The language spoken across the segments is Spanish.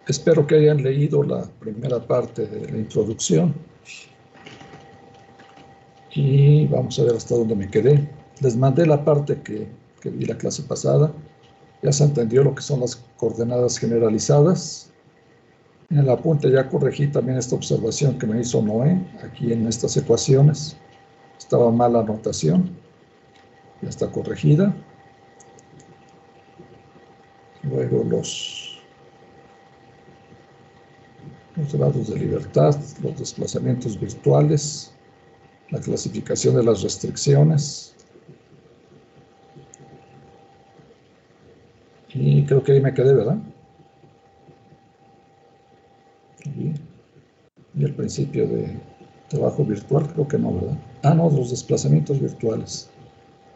Espero que hayan leído la primera parte de la introducción y vamos a ver hasta dónde me quedé. Les mandé la parte que vi la clase pasada. Ya se entendió lo que son las coordenadas generalizadas. En el apunte ya corregí también esta observación que me hizo Noé aquí en estas ecuaciones. Estaba mal la anotación, ya está corregida. Luego los grados de libertad, los desplazamientos virtuales, la clasificación de las restricciones. Y creo que ahí me quedé, ¿verdad? Y el principio de trabajo virtual, creo que no, ¿verdad? Ah, no, los desplazamientos virtuales.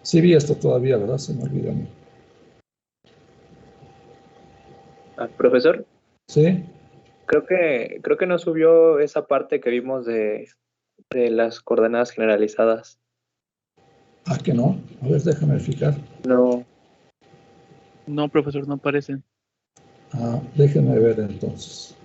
Sí vi esto todavía, ¿verdad? Se me olvida a mí. Profesor, ¿Sí? creo que no subió esa parte que vimos de las coordenadas generalizadas. Ah, que no. A ver, déjame fijar. No. No, profesor, no aparecen. Ah, déjenme ver entonces.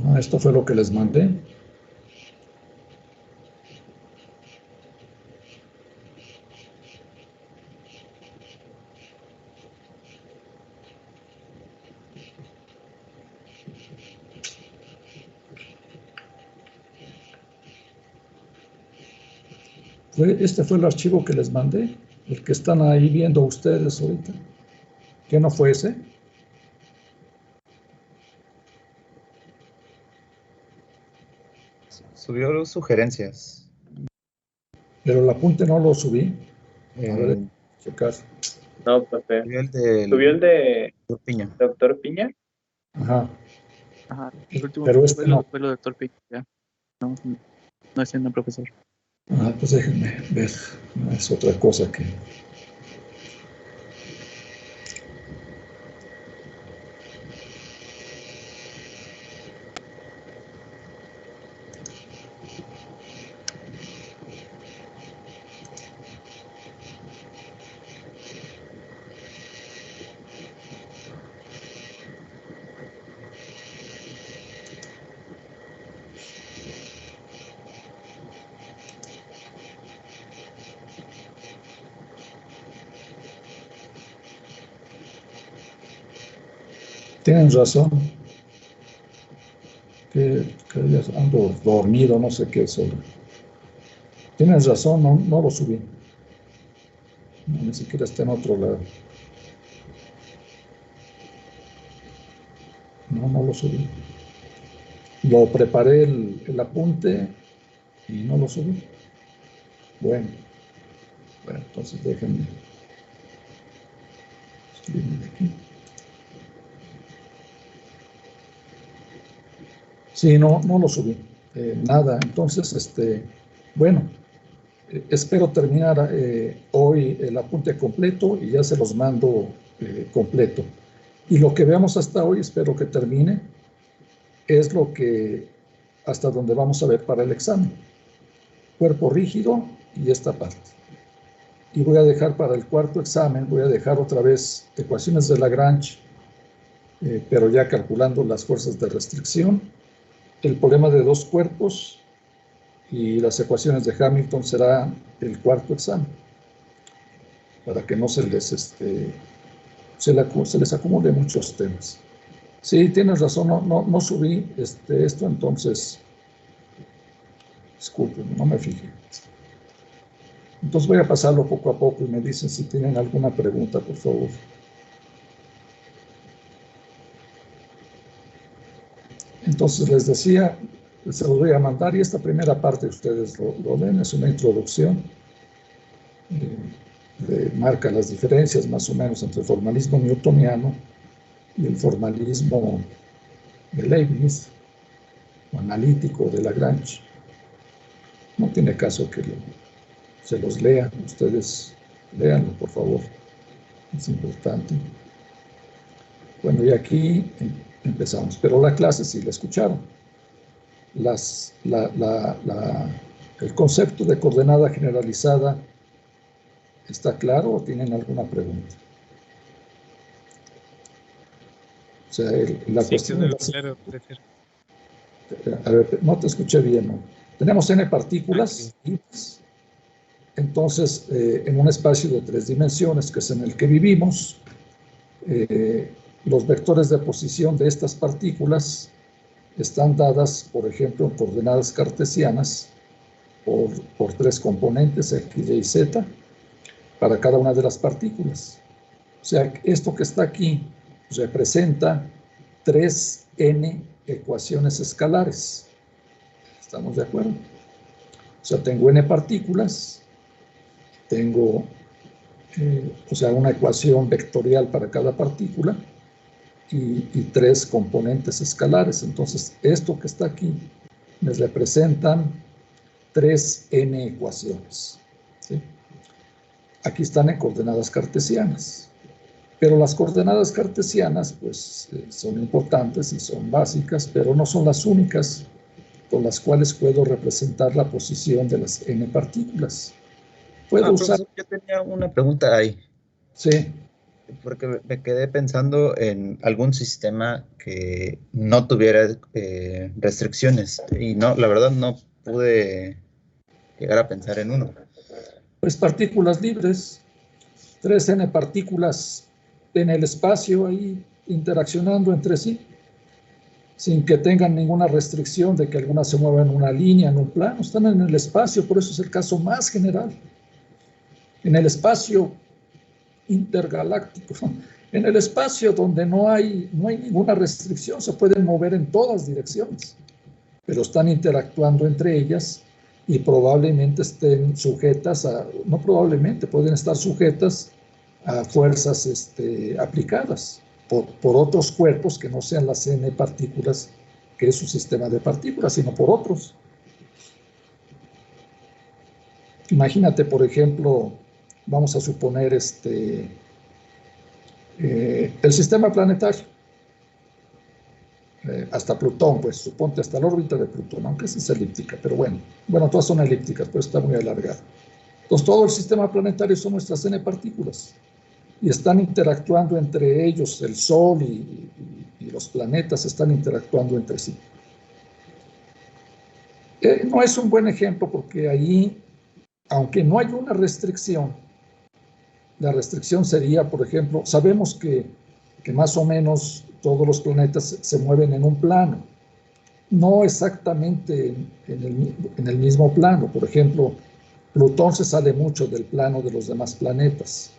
Ah, esto fue lo que les mandé. Este fue el archivo que les mandé, el que están ahí viendo ustedes ahorita. ¿Qué no fue ese? Subió sugerencias. Pero el apunte no lo subí. A ver, checar. No, profe. Subió el de Doctor Piña. Doctor Piña. Ajá. Ajá, el último Pero este no. fue lo de doctor Pic, ya. No, no es siendo profesor. Ah, pues déjenme ver. No es otra cosa que... Tienen razón. Que ya ando dormido, no sé qué es. Tienes razón, no lo subí. No, ni siquiera está en otro lado. No lo subí. Lo preparé el apunte y no lo subí. Bueno, entonces déjenme escribirme aquí. Sí, no lo subí. Nada, entonces, bueno, espero terminar hoy el apunte completo y ya se los mando completo. Y lo que veamos hasta hoy, espero que termine, es lo que hasta donde vamos a ver para el examen. Cuerpo rígido y esta parte. Y voy a dejar para el cuarto examen, voy a dejar otra vez ecuaciones de Lagrange, pero ya calculando las fuerzas de restricción, el problema de dos cuerpos y las ecuaciones de Hamilton será el cuarto examen, para que no se les, se les acumule muchos temas. Sí, tienes razón, no subí esto, entonces, disculpen, no me fijé. Entonces voy a pasarlo poco a poco y me dicen si tienen alguna pregunta, por favor. Entonces les decía, se los voy a mandar y esta primera parte ustedes lo ven, es una introducción. Marca las diferencias más o menos entre el formalismo newtoniano y el formalismo de Leibniz, o analítico de Lagrange. No tiene caso que se los lea, ustedes léanlo, por favor, es importante. Bueno, y aquí empezamos, pero la clase sí la escucharon. el concepto de coordenada generalizada está claro o tienen alguna pregunta. O sea, la Sí, cuestión quedó es claro, profesor. a ver, no te escuché bien, ¿no? Tenemos n partículas, entonces en un espacio de 3 dimensiones, que es en el que vivimos, los vectores de posición de estas partículas están dadas, por ejemplo, en coordenadas cartesianas por 3 componentes, x, y, z, para cada una de las partículas. O sea, esto que está aquí representa 3n ecuaciones escalares. ¿Estamos de acuerdo? O sea, tengo n partículas, tengo, o sea, una ecuación vectorial para cada partícula y 3 componentes escalares. Entonces, esto que está aquí me representan 3n ecuaciones, ¿sí? Aquí están en coordenadas cartesianas. Pero las coordenadas cartesianas, pues, son importantes y son básicas, pero no son las únicas con las cuales puedo representar la posición de las n partículas. Puedo usar... Profesor, yo tenía una pregunta ahí. Sí. Porque me quedé pensando en algún sistema que no tuviera restricciones. Y no, la verdad no pude llegar a pensar en uno. Pues partículas libres, 3n partículas en el espacio ahí interaccionando entre sí, sin que tengan ninguna restricción de que alguna se mueva en una línea, en un plano, están en el espacio, por eso es el caso más general. En el espacio intergaláctico, en el espacio donde no hay ninguna restricción, se pueden mover en todas direcciones, pero están interactuando entre ellas y probablemente estén sujetas a, no probablemente, pueden estar sujetas a fuerzas aplicadas por otros cuerpos que no sean las n partículas, que es su sistema de partículas, sino por otros. Imagínate, por ejemplo, vamos a suponer el sistema planetario, hasta Plutón, pues suponte hasta la órbita de Plutón, aunque esa es elíptica, pero bueno, todas son elípticas, pero está muy alargado. Entonces todo el sistema planetario son nuestras n partículas y están interactuando entre ellos, el Sol y los planetas están interactuando entre sí. No es un buen ejemplo porque ahí, aunque no hay una restricción, la restricción sería, por ejemplo, sabemos que más o menos todos los planetas se mueven en un plano, no exactamente en el mismo plano. Por ejemplo, Plutón se sale mucho del plano de los demás planetas.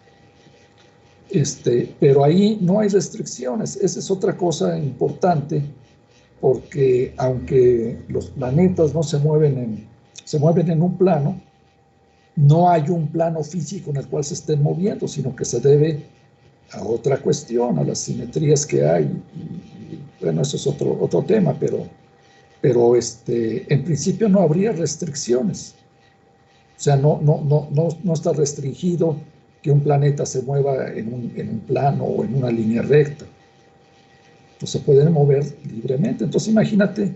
Pero ahí no hay restricciones. Esa es otra cosa importante, porque aunque los planetas no se mueven en un plano, no hay un plano físico en el cual se estén moviendo, sino que se debe a otra cuestión, a las simetrías que hay. Y, bueno, eso es otro tema, pero en principio no habría restricciones. O sea, no está restringido que un planeta se mueva en un plano o en una línea recta. Entonces se pueden mover libremente. Entonces imagínate,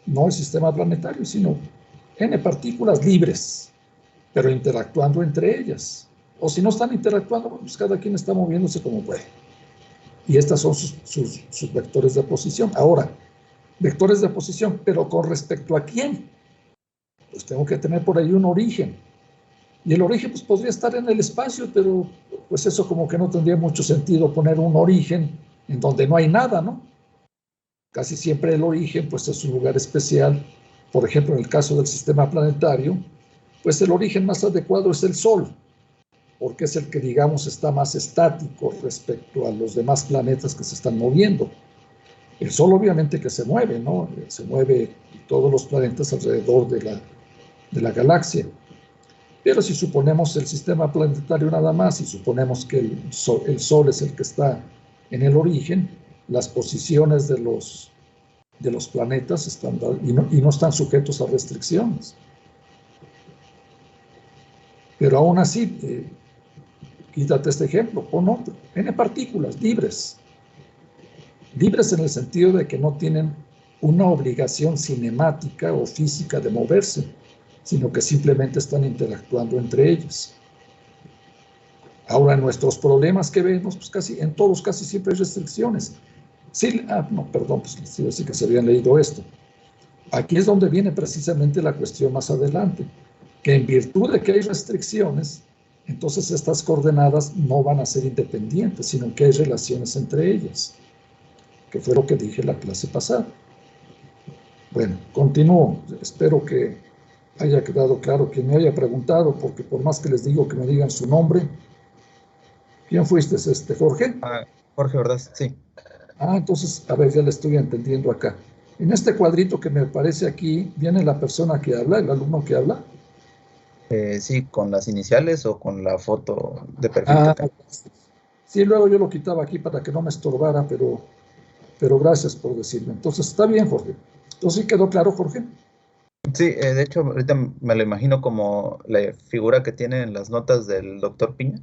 no el sistema planetario, sino n partículas libres, pero interactuando entre ellas. O si no están interactuando, pues cada quien está moviéndose como puede. Y estas son sus vectores de posición. Ahora, vectores de posición, pero con respecto a quién, pues tengo que tener por ahí un origen. Y el origen pues podría estar en el espacio, pero pues eso como que no tendría mucho sentido poner un origen en donde no hay nada, ¿no? Casi siempre el origen pues es un lugar especial. Por ejemplo, en el caso del sistema planetario, pues el origen más adecuado es el Sol, porque es el que, digamos, está más estático respecto a los demás planetas que se están moviendo. El Sol obviamente que se mueve, ¿no? Se mueve todos los planetas alrededor de la galaxia. Pero si suponemos el sistema planetario nada más y suponemos que el Sol es el que está en el origen, las posiciones de los planetas están y no están sujetos a restricciones. Pero aún así, quítate este ejemplo, pon otro. N partículas libres. Libres en el sentido de que no tienen una obligación cinemática o física de moverse, sino que simplemente están interactuando entre ellas. Ahora, en nuestros problemas que vemos, pues en todos casi siempre hay restricciones. Sí, no, perdón, pues les iba a decir que se habían leído esto. Aquí es donde viene precisamente la cuestión más adelante, que en virtud de que hay restricciones, entonces estas coordenadas no van a ser independientes, sino que hay relaciones entre ellas, que fue lo que dije en la clase pasada. Bueno, continúo. Espero que haya quedado claro quien me haya preguntado, porque por más que les digo que me digan su nombre. ¿Quién fuiste, Jorge? Jorge Ordaz, sí. Entonces, a ver, ya le estoy entendiendo acá. En este cuadrito que me aparece aquí, ¿viene la persona que habla, el alumno que habla? Sí, con las iniciales o con la foto de perfil que tengo. Sí, luego yo lo quitaba aquí para que no me estorbara, pero gracias por decirme. Entonces, está bien, Jorge. Entonces, ¿sí quedó claro, Jorge? Sí, de hecho, ahorita me lo imagino como la figura que tiene en las notas del doctor Piña.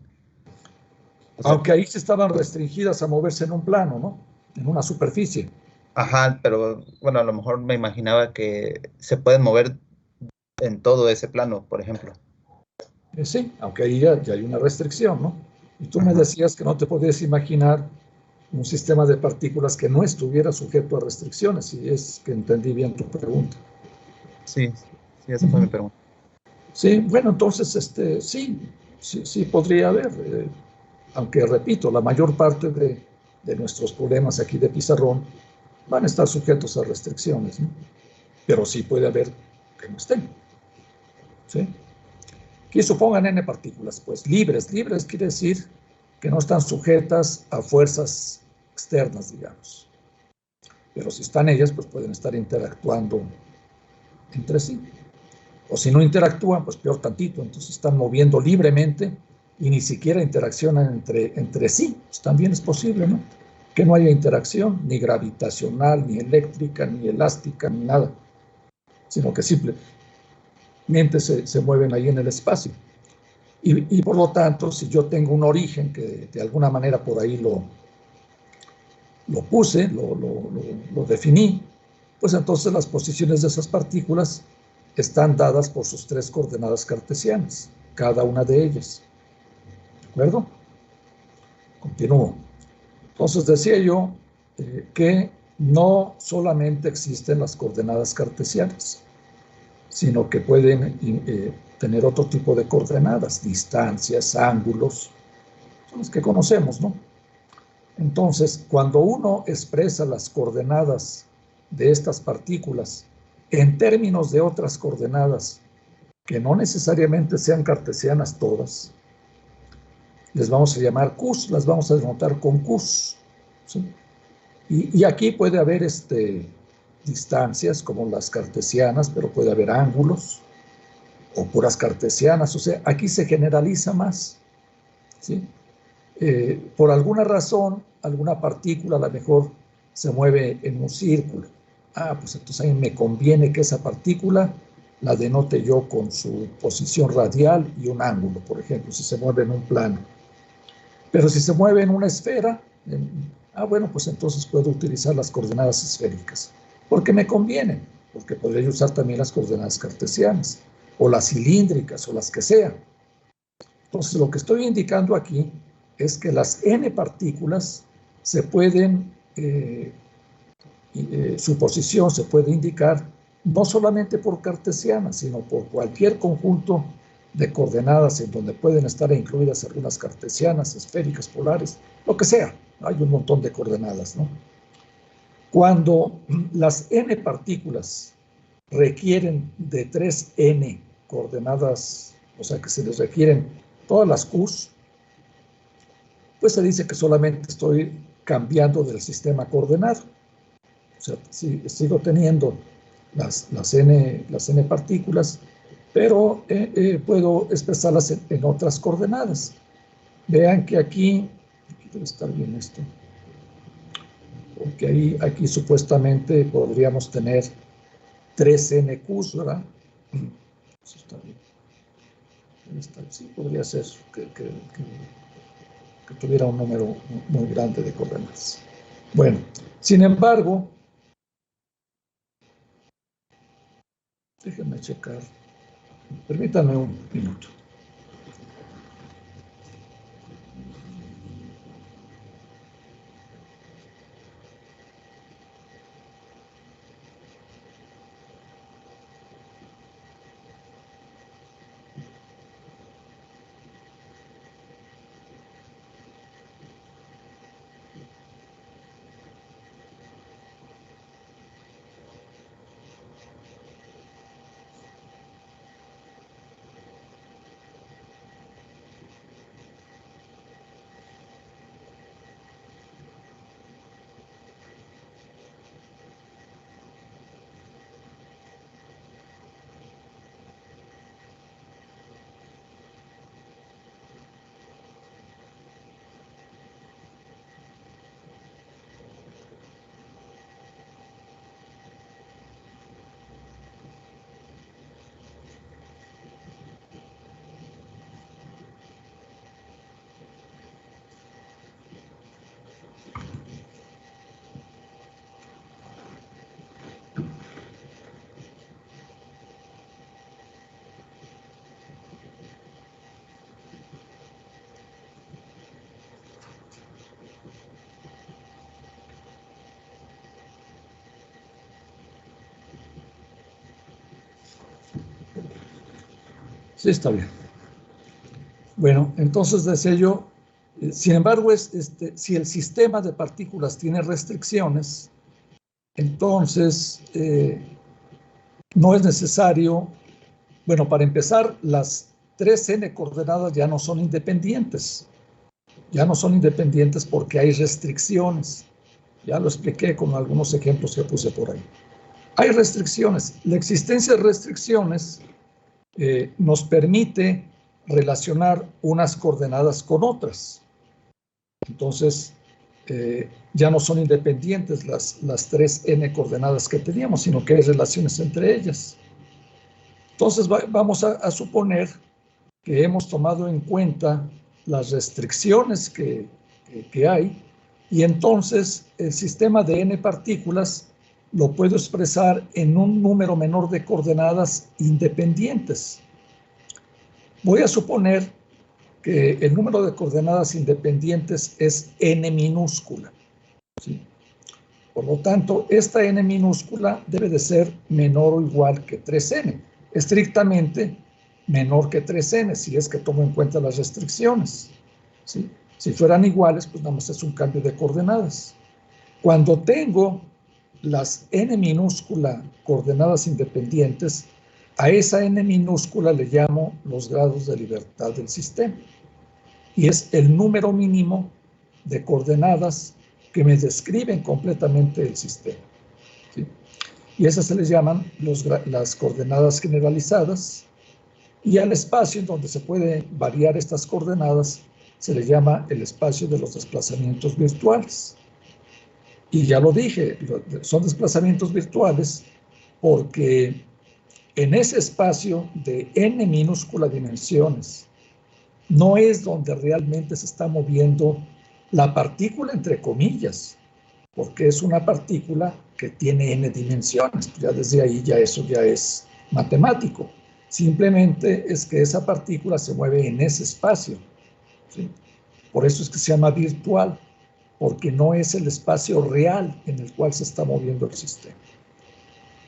O sea, aunque ahí se estaban restringidas a moverse en un plano, ¿no? En una superficie. Ajá, pero bueno, a lo mejor me imaginaba que se pueden mover en todo ese plano, por ejemplo. Sí, aunque ahí ya hay una restricción, ¿no? Y tú me decías que no te podías imaginar un sistema de partículas que no estuviera sujeto a restricciones, y es que entendí bien tu pregunta. Sí, esa fue mi pregunta. Sí, bueno, entonces, sí podría haber, aunque repito, la mayor parte de nuestros problemas aquí de pizarrón van a estar sujetos a restricciones, ¿no? Pero sí puede haber que no estén, ¿sí? Aquí supongan n partículas, pues libres. Libres quiere decir que no están sujetas a fuerzas externas, digamos. Pero si están ellas, pues pueden estar interactuando entre sí. O si no interactúan, pues peor tantito. Entonces están moviendo libremente y ni siquiera interaccionan entre sí. Pues también es posible, ¿no? Que no haya interacción, ni gravitacional, ni eléctrica, ni elástica, ni nada. Sino que simplemente se mueven ahí en el espacio. Y por lo tanto, si yo tengo un origen que de alguna manera por ahí lo puse, lo definí, pues entonces las posiciones de esas partículas están dadas por sus tres coordenadas cartesianas, cada una de ellas. ¿De acuerdo? Continúo. Entonces decía yo que no solamente existen las coordenadas cartesianas, sino que pueden tener otro tipo de coordenadas, distancias, ángulos, son los que conocemos, ¿no? Entonces, cuando uno expresa las coordenadas de estas partículas en términos de otras coordenadas que no necesariamente sean cartesianas todas, les vamos a llamar Qs, las vamos a denotar con Qs, ¿sí? Y aquí puede haber distancias como las cartesianas, pero puede haber ángulos o puras cartesianas, o sea, aquí se generaliza más, ¿sí? Por alguna razón, alguna partícula a lo mejor se mueve en un círculo. Pues entonces a mí me conviene que esa partícula la denote yo con su posición radial y un ángulo, por ejemplo, si se mueve en un plano. Pero si se mueve en una esfera, bueno, pues entonces puedo utilizar las coordenadas esféricas, porque me conviene, porque podría usar también las coordenadas cartesianas, o las cilíndricas, o las que sean. Entonces, lo que estoy indicando aquí es que las n partículas se pueden, su posición se puede indicar no solamente por cartesianas, sino por cualquier conjunto de coordenadas en donde pueden estar incluidas algunas cartesianas, esféricas, polares, lo que sea. Hay un montón de coordenadas, ¿no? Cuando las n partículas requieren de 3n coordenadas, o sea que se les requieren todas las Qs, pues se dice que solamente estoy cambiando del sistema coordenado. O sea, sigo teniendo las n partículas, pero puedo expresarlas en otras coordenadas. Vean que aquí debe estar bien esto, porque aquí supuestamente podríamos tener 3nqs, ¿verdad? Eso está bien. Sí, podría ser que tuviera un número muy grande de coordenadas. Bueno, sin embargo, Déjenme checar. Permítanme un minuto. Sí, está bien. Bueno, entonces decía yo, sin embargo, si el sistema de partículas tiene restricciones, entonces no es necesario, bueno, para empezar, las 3n coordenadas ya no son independientes. Ya no son independientes porque hay restricciones. Ya lo expliqué con algunos ejemplos que puse por ahí. Hay restricciones. La existencia de restricciones nos permite relacionar unas coordenadas con otras. Entonces, ya no son independientes las 3n coordenadas que teníamos, sino que hay relaciones entre ellas. Entonces, vamos a suponer que hemos tomado en cuenta las restricciones que hay, y entonces el sistema de n partículas lo puedo expresar en un número menor de coordenadas independientes. Voy a suponer que el número de coordenadas independientes es n minúscula, ¿sí? Por lo tanto, esta n minúscula debe de ser menor o igual que 3n, estrictamente menor que 3n, si es que tomo en cuenta las restricciones, ¿sí? Si fueran iguales, pues nada más es un cambio de coordenadas. Cuando tengo las n minúscula coordenadas independientes, a esa n minúscula le llamo los grados de libertad del sistema. Y es el número mínimo de coordenadas que me describen completamente el sistema, ¿sí? Y esas se les llaman las coordenadas generalizadas. Y al espacio en donde se pueden variar estas coordenadas se le llama el espacio de los desplazamientos virtuales. Y ya lo dije, son desplazamientos virtuales porque en ese espacio de n minúscula dimensiones no es donde realmente se está moviendo la partícula, entre comillas, porque es una partícula que tiene n dimensiones. Ya desde ahí eso ya es matemático. Simplemente es que esa partícula se mueve en ese espacio, ¿sí? Por eso es que se llama virtual, porque no es el espacio real en el cual se está moviendo el sistema.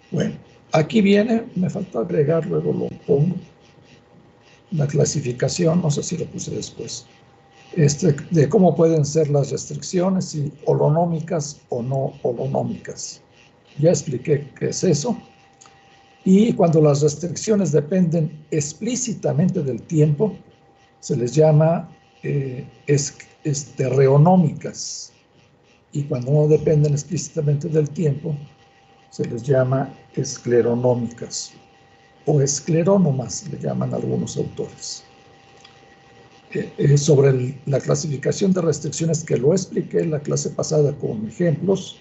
Bueno, aquí viene, me falta agregar, luego lo pongo, la clasificación, no sé si lo puse después, de cómo pueden ser las restricciones, si holonómicas o no holonómicas. Ya expliqué qué es eso. Y cuando las restricciones dependen explícitamente del tiempo, se les llama reonómicas. Y cuando no dependen explícitamente del tiempo, se les llama escleronómicas o esclerónomas, le llaman algunos autores. Sobre la clasificación de restricciones, que lo expliqué en la clase pasada con ejemplos,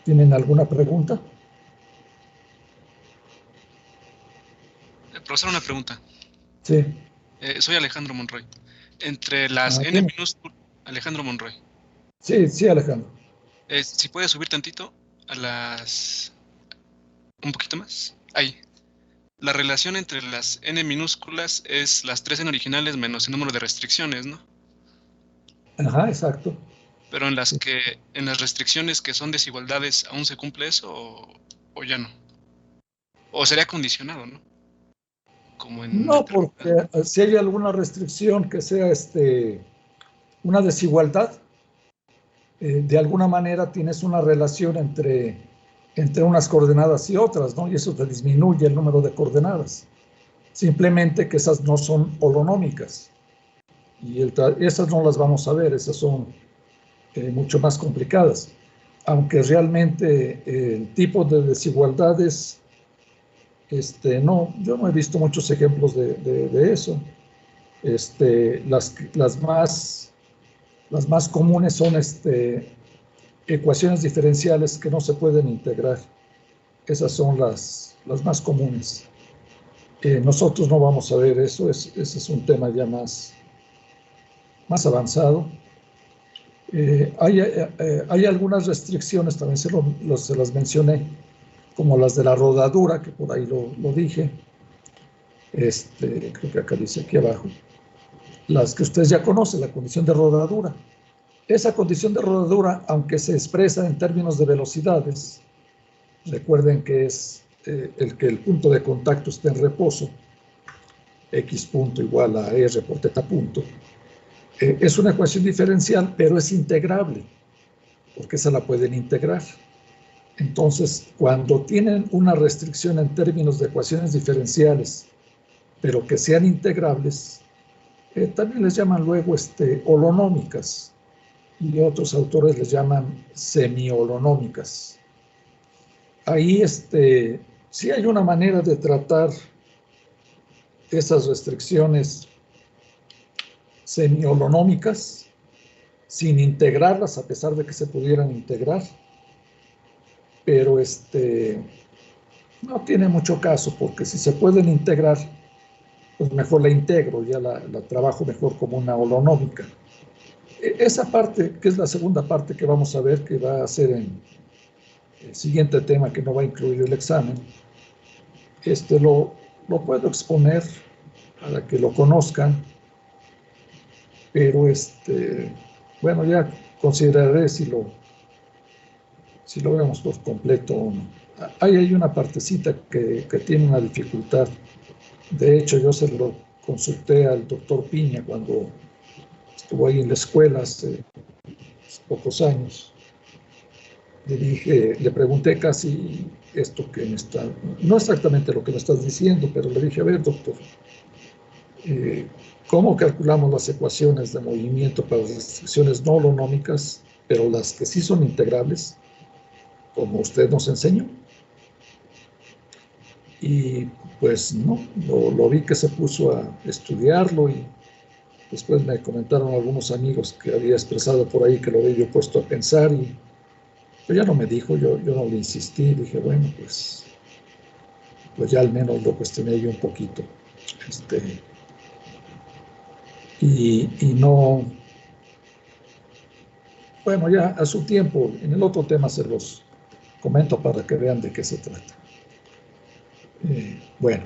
¿tienen alguna pregunta? Profesor, una pregunta. Sí. Soy Alejandro Monroy. Entre las n minúsculas, Alejandro Monroy. Sí, Alejandro. Si puedes subir tantito a las... un poquito más. Ahí. la relación entre las n minúsculas es las 3n originales menos el número de restricciones, ¿no? Ajá, exacto. Pero en las restricciones que son desigualdades, ¿aún se cumple eso o ya no? O sería condicionado, ¿no? Como en No, porque si hay alguna restricción que sea una desigualdad, de alguna manera tienes una relación entre unas coordenadas y otras, ¿no? Y eso te disminuye el número de coordenadas. Simplemente que esas no son holonómicas. Y esas no las vamos a ver, esas son mucho más complicadas. Aunque realmente el tipo de desigualdades, no, yo no he visto muchos ejemplos de eso. Las más comunes son ecuaciones diferenciales que no se pueden integrar. Esas son las más comunes. Nosotros no vamos a ver eso, ese es un tema ya más avanzado. Hay algunas restricciones, también se las mencioné, como las de la rodadura, que por ahí lo dije. Creo que acá dice aquí abajo. Las que ustedes ya conocen, la condición de rodadura. Esa condición de rodadura, aunque se expresa en términos de velocidades, recuerden que es el que el punto de contacto esté en reposo, x punto igual a r por teta punto, es una ecuación diferencial, pero es integrable, porque esa la pueden integrar. Entonces, cuando tienen una restricción en términos de ecuaciones diferenciales, pero que sean integrables, también les llaman luego holonómicas, y otros autores les llaman semi-holonómicas. Ahí sí hay una manera de tratar esas restricciones semi-holonómicas sin integrarlas, a pesar de que se pudieran integrar, pero no tiene mucho caso, porque si se pueden integrar, pues mejor la integro, ya la trabajo mejor como una holonómica. Esa parte, que es la segunda parte que vamos a ver, que va a ser en el siguiente tema que no va a incluir el examen, lo puedo exponer para que lo conozcan, pero bueno, ya consideraré si lo vemos por completo o no. Hay una partecita que tiene una dificultad. De hecho, yo se lo consulté al doctor Piña cuando estuvo ahí en la escuela hace pocos años. Le pregunté casi esto que no exactamente lo que me estás diciendo, pero le dije, a ver, doctor, ¿cómo calculamos las ecuaciones de movimiento para las restricciones no holonómicas, pero las que sí son integrables, como usted nos enseñó? Y pues no, lo vi que se puso a estudiarlo, y después me comentaron algunos amigos que había expresado por ahí que lo había yo puesto a pensar, y pues ya no me dijo, yo no le insistí, dije, bueno, pues ya al menos lo cuestioné yo un poquito. Y no, bueno, ya a su tiempo, en el otro tema se los comento para que vean de qué se trata. Bueno,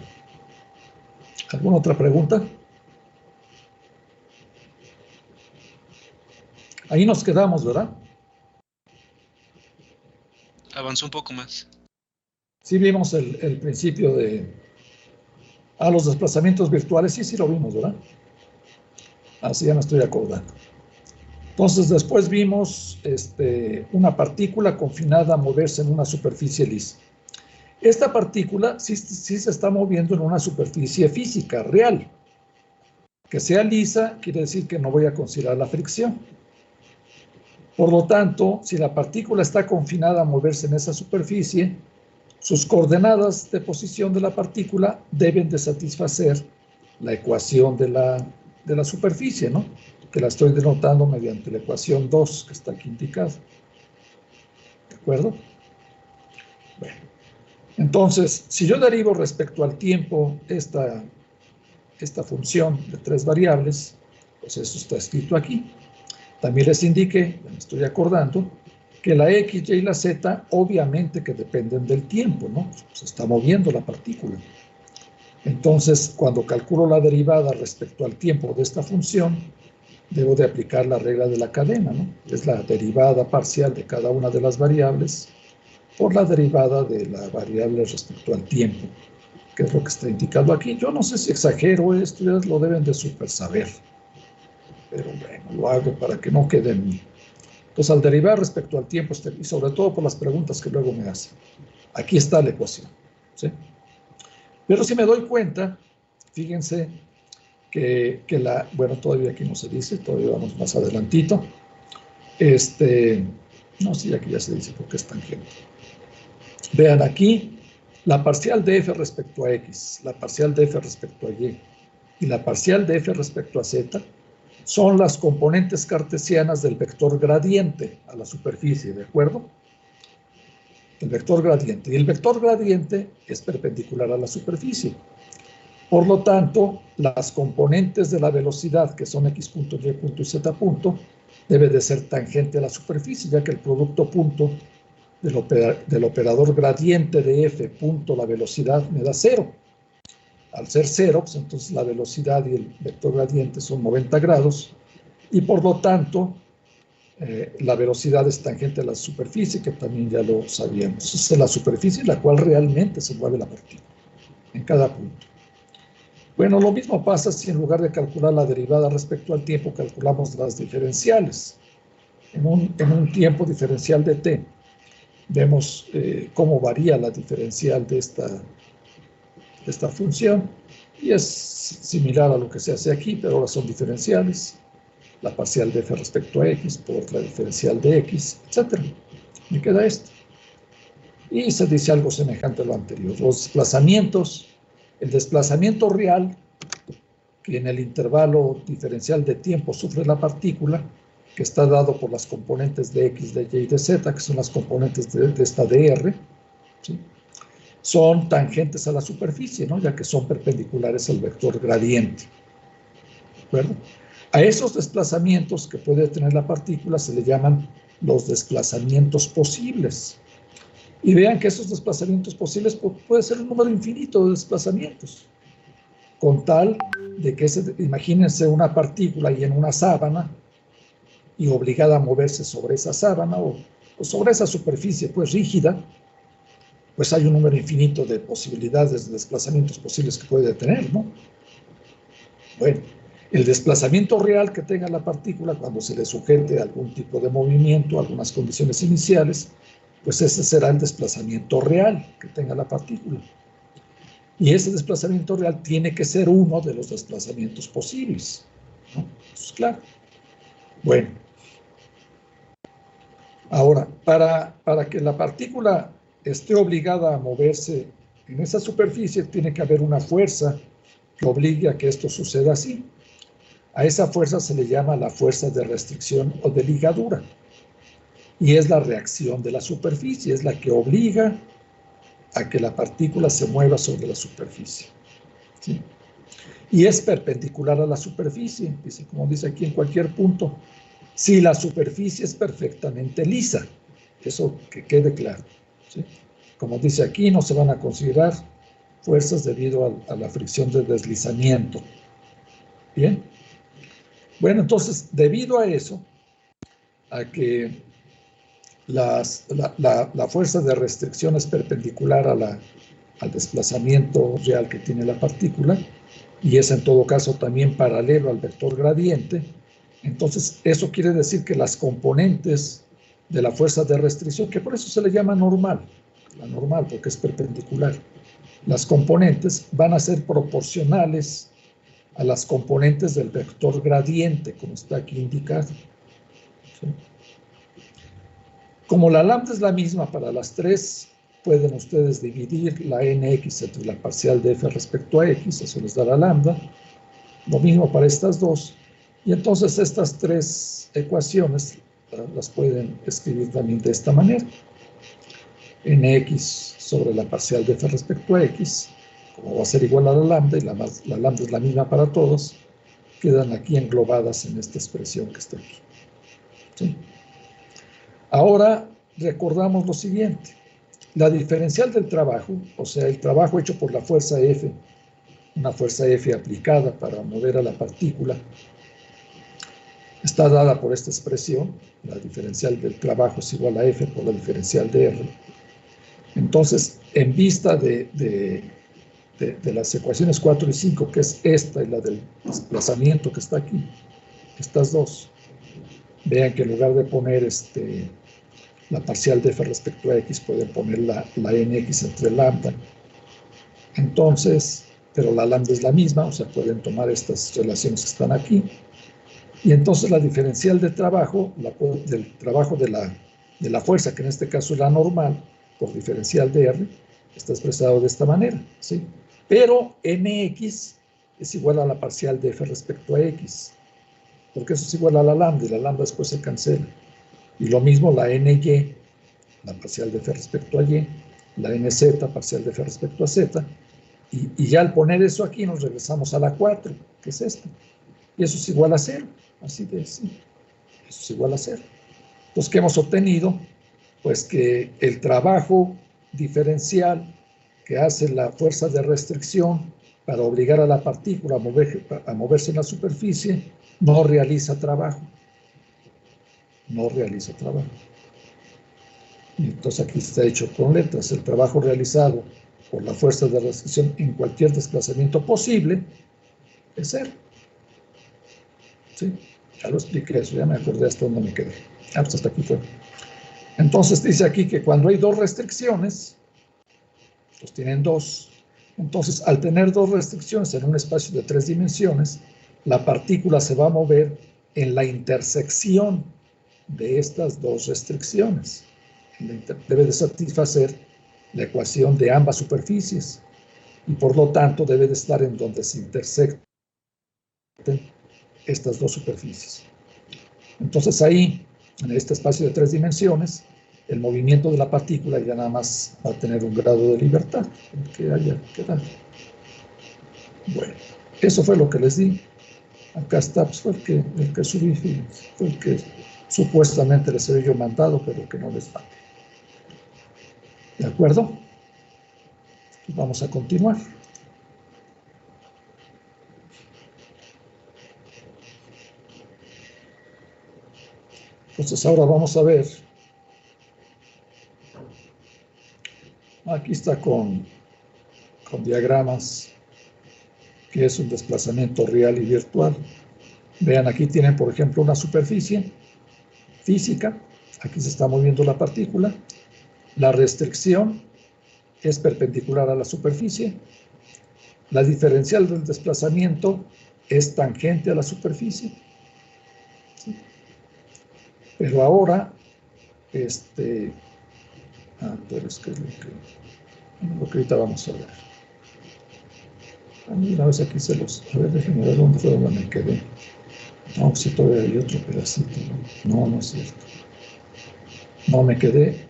¿alguna otra pregunta? Ahí nos quedamos, ¿verdad? Avanzó un poco más. Sí vimos el principio de los desplazamientos virtuales, sí lo vimos, ¿verdad? Así ya me estoy acordando. Entonces después vimos una partícula confinada a moverse en una superficie lisa. Esta partícula sí se está moviendo en una superficie física, real. Que sea lisa quiere decir que no voy a considerar la fricción. Por lo tanto, si la partícula está confinada a moverse en esa superficie, sus coordenadas de posición de la partícula deben de satisfacer la ecuación de la superficie, ¿no? Que la estoy denotando mediante la ecuación 2, que está aquí indicada. ¿De acuerdo? Bueno, entonces, si yo derivo respecto al tiempo esta función de 3 variables, pues eso está escrito aquí. También les indiqué, me estoy acordando, que la X, Y y la Z obviamente que dependen del tiempo, ¿no? Se está moviendo la partícula. Entonces, cuando calculo la derivada respecto al tiempo de esta función, debo de aplicar la regla de la cadena, ¿no? Es la derivada parcial de cada una de las variables por la derivada de la variable respecto al tiempo, que es lo que está indicado aquí. Yo no sé si exagero esto, ustedes lo deben de super saber, pero bueno, lo hago para que no quede en mí. Entonces, al derivar respecto al tiempo, y sobre todo por las preguntas que luego me hacen, aquí está la ecuación, ¿sí? Pero si me doy cuenta, fíjense bueno, todavía aquí no se dice, todavía vamos más adelantito. No, sí, aquí ya se dice porque es tangente. Vean aquí, la parcial de f respecto a x, la parcial de f respecto a y y la parcial de f respecto a z son las componentes cartesianas del vector gradiente a la superficie, ¿de acuerdo? El vector gradiente. Y el vector gradiente es perpendicular a la superficie. Por lo tanto, las componentes de la velocidad, que son x punto, y punto y z punto, debe de ser tangente a la superficie, ya que el producto punto del operador gradiente de f punto la velocidad me da 0. Al ser 0, pues entonces la velocidad y el vector gradiente son 90 grados, y por lo tanto, la velocidad es tangente a la superficie, que también ya lo sabíamos. Es la superficie en la cual realmente se mueve la partícula, en cada punto. Bueno, lo mismo pasa si en lugar de calcular la derivada respecto al tiempo, calculamos las diferenciales. En un tiempo diferencial de t, vemos cómo varía la diferencial de esta función, y es similar a lo que se hace aquí, pero ahora son diferenciales. La parcial de f respecto a x por la diferencial de x, etc. Me queda esto. Y se dice algo semejante a lo anterior. Los desplazamientos, el desplazamiento real, que en el intervalo diferencial de tiempo sufre la partícula, que está dado por las componentes de x, de y y de z, que son las componentes de esta dr, ¿sí? Son tangentes a la superficie, ¿no? Ya que son perpendiculares al vector gradiente. ¿De acuerdo? A esos desplazamientos que puede tener la partícula se le llaman los desplazamientos posibles. Y vean que esos desplazamientos posibles puede ser un número infinito de desplazamientos, con tal de que, imagínense una partícula y en una sábana, y obligada a moverse sobre esa sábana o sobre esa superficie pues rígida, pues hay un número infinito de posibilidades de desplazamientos posibles que puede tener, ¿no? Bueno, el desplazamiento real que tenga la partícula cuando se le sujete a algún tipo de movimiento, algunas condiciones iniciales, pues ese será el desplazamiento real que tenga la partícula. Y ese desplazamiento real tiene que ser uno de los desplazamientos posibles, ¿no? Eso es claro. Bueno, ahora, para que la partícula esté obligada a moverse en esa superficie, tiene que haber una fuerza que obligue a que esto suceda así. A esa fuerza se le llama la fuerza de restricción o de ligadura. Y es la reacción de la superficie, es la que obliga a que la partícula se mueva sobre la superficie, ¿sí? Y es perpendicular a la superficie, dice, como dice aquí, en cualquier punto, si la superficie es perfectamente lisa. Eso que quede claro, ¿sí? Como dice aquí, no se van a considerar fuerzas debido a la fricción de deslizamiento. Bien. Bueno, entonces, debido a eso, a que la fuerza de restricción es perpendicular al desplazamiento real que tiene la partícula, y es en todo caso también paralelo al vector gradiente, entonces eso quiere decir que las componentes de la fuerza de restricción, que por eso se le llama normal, la normal porque es perpendicular, las componentes van a ser proporcionales a las componentes del vector gradiente, como está aquí indicado, ¿sí? Como la lambda es la misma para las tres, pueden ustedes dividir la nx entre la parcial de f respecto a x, eso les da la lambda. Lo mismo para estas dos. Y entonces estas tres ecuaciones las pueden escribir también de esta manera. Nx sobre la parcial de f respecto a x, como va a ser igual a la lambda, y la lambda es la misma para todos, quedan aquí englobadas en esta expresión que está aquí, ¿sí? Ahora recordamos lo siguiente. La diferencial del trabajo, o sea, el trabajo hecho por la fuerza F una fuerza F aplicada para mover a la partícula, está dada por esta expresión. La diferencial del trabajo es igual a F por la diferencial de R. Entonces, en vista de las ecuaciones 4 y 5, que es esta y la del desplazamiento que está aquí, estas dos, vean que en lugar de poner la parcial de F respecto a X, pueden poner la NX entre lambda. Entonces, pero la lambda es la misma, o sea, pueden tomar estas relaciones que están aquí. Y entonces la diferencial de trabajo, del trabajo de la fuerza, que en este caso es la normal, por diferencial de R, está expresado de esta manera, ¿sí? Pero NX es igual a la parcial de F respecto a X, porque eso es igual a la lambda, y la lambda después se cancela. Y lo mismo la NY, la parcial de F respecto a Y, la NZ, parcial de F respecto a Z, y ya al poner eso aquí nos regresamos a la 4, que es esta. Y eso es igual a 0, así de sí. Eso es igual a 0. Entonces, ¿qué hemos obtenido? Pues que el trabajo diferencial que hace la fuerza de restricción para obligar a la partícula a moverse en la superficie no realiza trabajo. No realiza trabajo. Y entonces aquí está hecho con letras. El trabajo realizado por la fuerza de restricción en cualquier desplazamiento posible es 0. ¿Sí? Ya lo expliqué eso, ya me acordé hasta dónde me quedé. Pues hasta aquí fue. Entonces dice aquí que cuando hay dos restricciones, pues tienen dos. Entonces, al tener dos restricciones en un espacio de 3 dimensiones, la partícula se va a mover en la intersección de estas dos restricciones. Debe de satisfacer la ecuación de ambas superficies y por lo tanto debe de estar en donde se intersecten estas dos superficies. Entonces ahí, en este espacio de 3 dimensiones, el movimiento de la partícula ya nada más va a tener un grado de libertad, el que haya que dar. Bueno, eso fue lo que les di. Acá está, pues fue el que subí, fue el que supuestamente les había yo mandado, pero que no les va. ¿De acuerdo? Pues vamos a continuar. Entonces ahora vamos a ver. Aquí está con diagramas, que es un desplazamiento real y virtual. Vean, aquí tienen, por ejemplo, una superficie física. Aquí se está moviendo la partícula. La restricción es perpendicular a la superficie. La diferencial del desplazamiento es tangente a la superficie. ¿Sí? Pero ahora, pero es que es lo que ahorita vamos a ver. Una vez aquí a ver, déjenme ver dónde fue donde me quedé. No, si todavía hay otro pedacito. No, no es cierto. No, me quedé.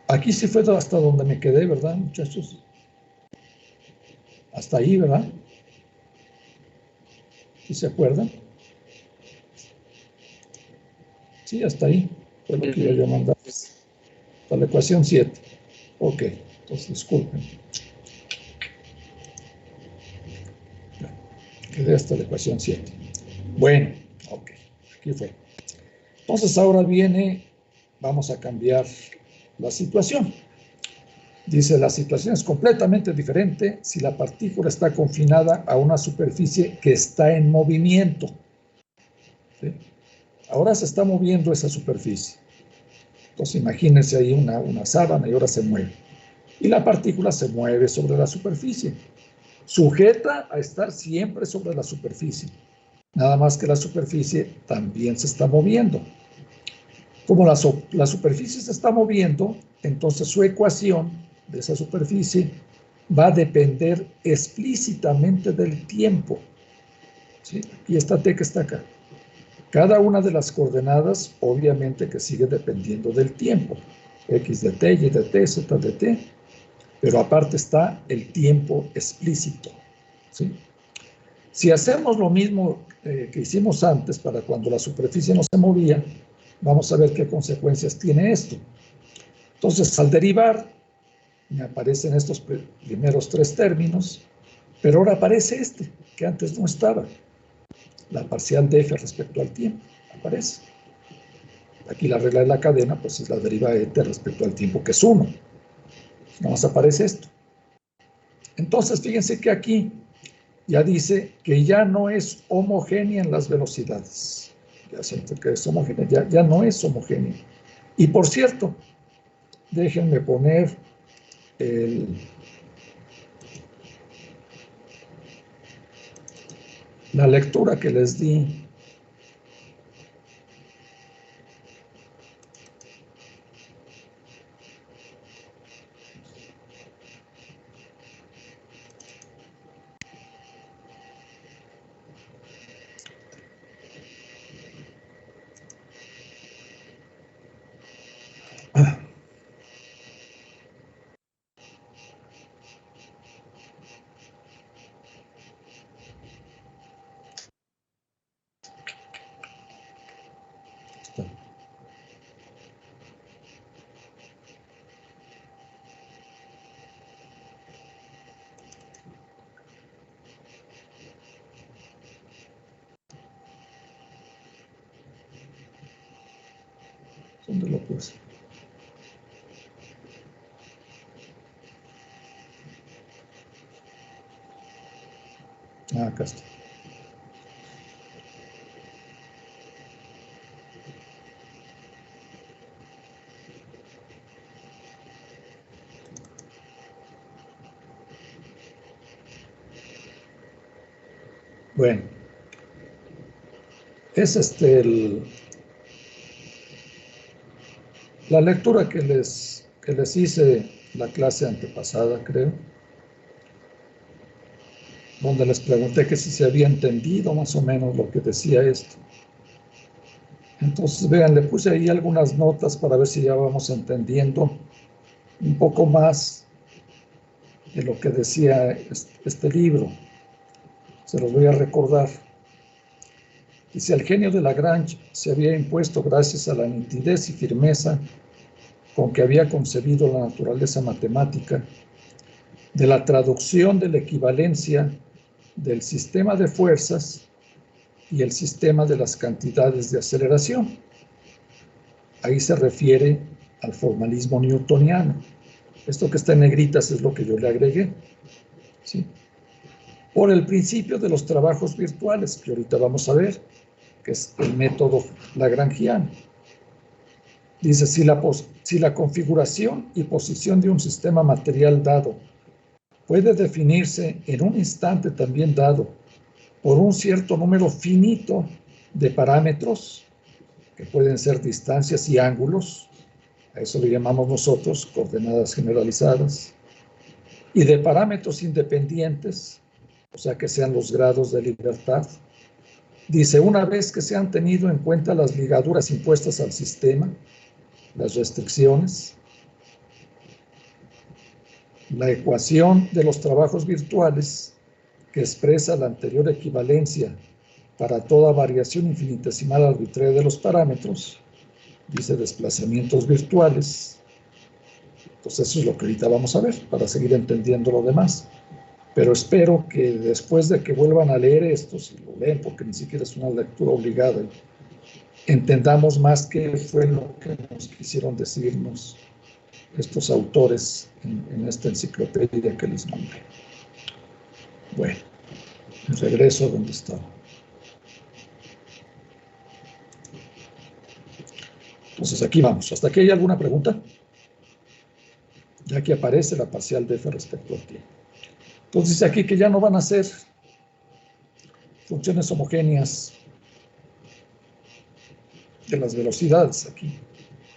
Aquí sí fue hasta donde me quedé, ¿verdad, muchachos? Hasta ahí, ¿verdad? ¿Sí se acuerdan? Sí, hasta ahí. Fue lo que yo había mandado. Hasta la ecuación 7. Ok, entonces disculpen. Quedé hasta la ecuación 7. Bueno, ok, aquí fue. Entonces ahora vamos a cambiar la situación. Dice, la situación es completamente diferente si la partícula está confinada a una superficie que está en movimiento. ¿Sí? Ahora se está moviendo esa superficie. Entonces imagínense ahí una sábana y ahora se mueve. Y la partícula se mueve sobre la superficie. Sujeta a estar siempre sobre la superficie. Nada más que la superficie también se está moviendo. Como la superficie se está moviendo, entonces su ecuación de esa superficie va a depender explícitamente del tiempo. ¿Sí? Y esta T que está acá. Cada una de las coordenadas, obviamente que sigue dependiendo del tiempo. X de t, Y de t, Z de t. Pero aparte está el tiempo explícito. ¿Sí? Si hacemos lo mismo que hicimos antes para cuando la superficie no se movía, vamos a ver qué consecuencias tiene esto. Entonces, al derivar, me aparecen estos primeros 3 términos. Pero ahora aparece este, que antes no estaba. La parcial de f respecto al tiempo, aparece. Aquí la regla de la cadena, pues es la deriva de t respecto al tiempo, que es 1. Nada más aparece esto. Entonces, fíjense que aquí ya dice que ya no es homogénea en las velocidades. Ya siento que es homogénea, ya no es homogénea. Y por cierto, déjenme poner la lectura que les di. ¿Dónde lo puse? Acá está. Bueno, es la lectura que les hice la clase antepasada, creo, donde les pregunté que si se había entendido más o menos lo que decía esto. Entonces, vean, le puse ahí algunas notas para ver si ya vamos entendiendo un poco más de lo que decía este libro. Se los voy a recordar. Dice, el genio de Lagrange se había impuesto gracias a la nitidez y firmeza con que había concebido la naturaleza matemática de la traducción de la equivalencia del sistema de fuerzas y el sistema de las cantidades de aceleración. Ahí se refiere al formalismo newtoniano. Esto que está en negritas es lo que yo le agregué, ¿sí? Por el principio de los trabajos virtuales, que ahorita vamos a ver, que es el método lagrangiano. Dice, si la configuración y posición de un sistema material dado puede definirse en un instante también dado por un cierto número finito de parámetros, que pueden ser distancias y ángulos, a eso le llamamos nosotros coordenadas generalizadas, y de parámetros independientes, o sea que sean los grados de libertad. Dice, una vez que se han tenido en cuenta las ligaduras impuestas al sistema, las restricciones, la ecuación de los trabajos virtuales, que expresa la anterior equivalencia para toda variación infinitesimal arbitraria de los parámetros, dice desplazamientos virtuales. Entonces eso es lo que ahorita vamos a ver, para seguir entendiendo lo demás. Pero espero que después de que vuelvan a leer esto, si lo leen, porque ni siquiera es una lectura obligada, entendamos más qué fue lo que nos quisieron decirnos estos autores en esta enciclopedia que les mandé. Bueno, regreso a donde estaba. Entonces aquí vamos. ¿Hasta aquí hay alguna pregunta? Ya que aparece la parcial de f respecto al tiempo. Entonces dice aquí que ya no van a ser funciones homogéneas de las velocidades aquí.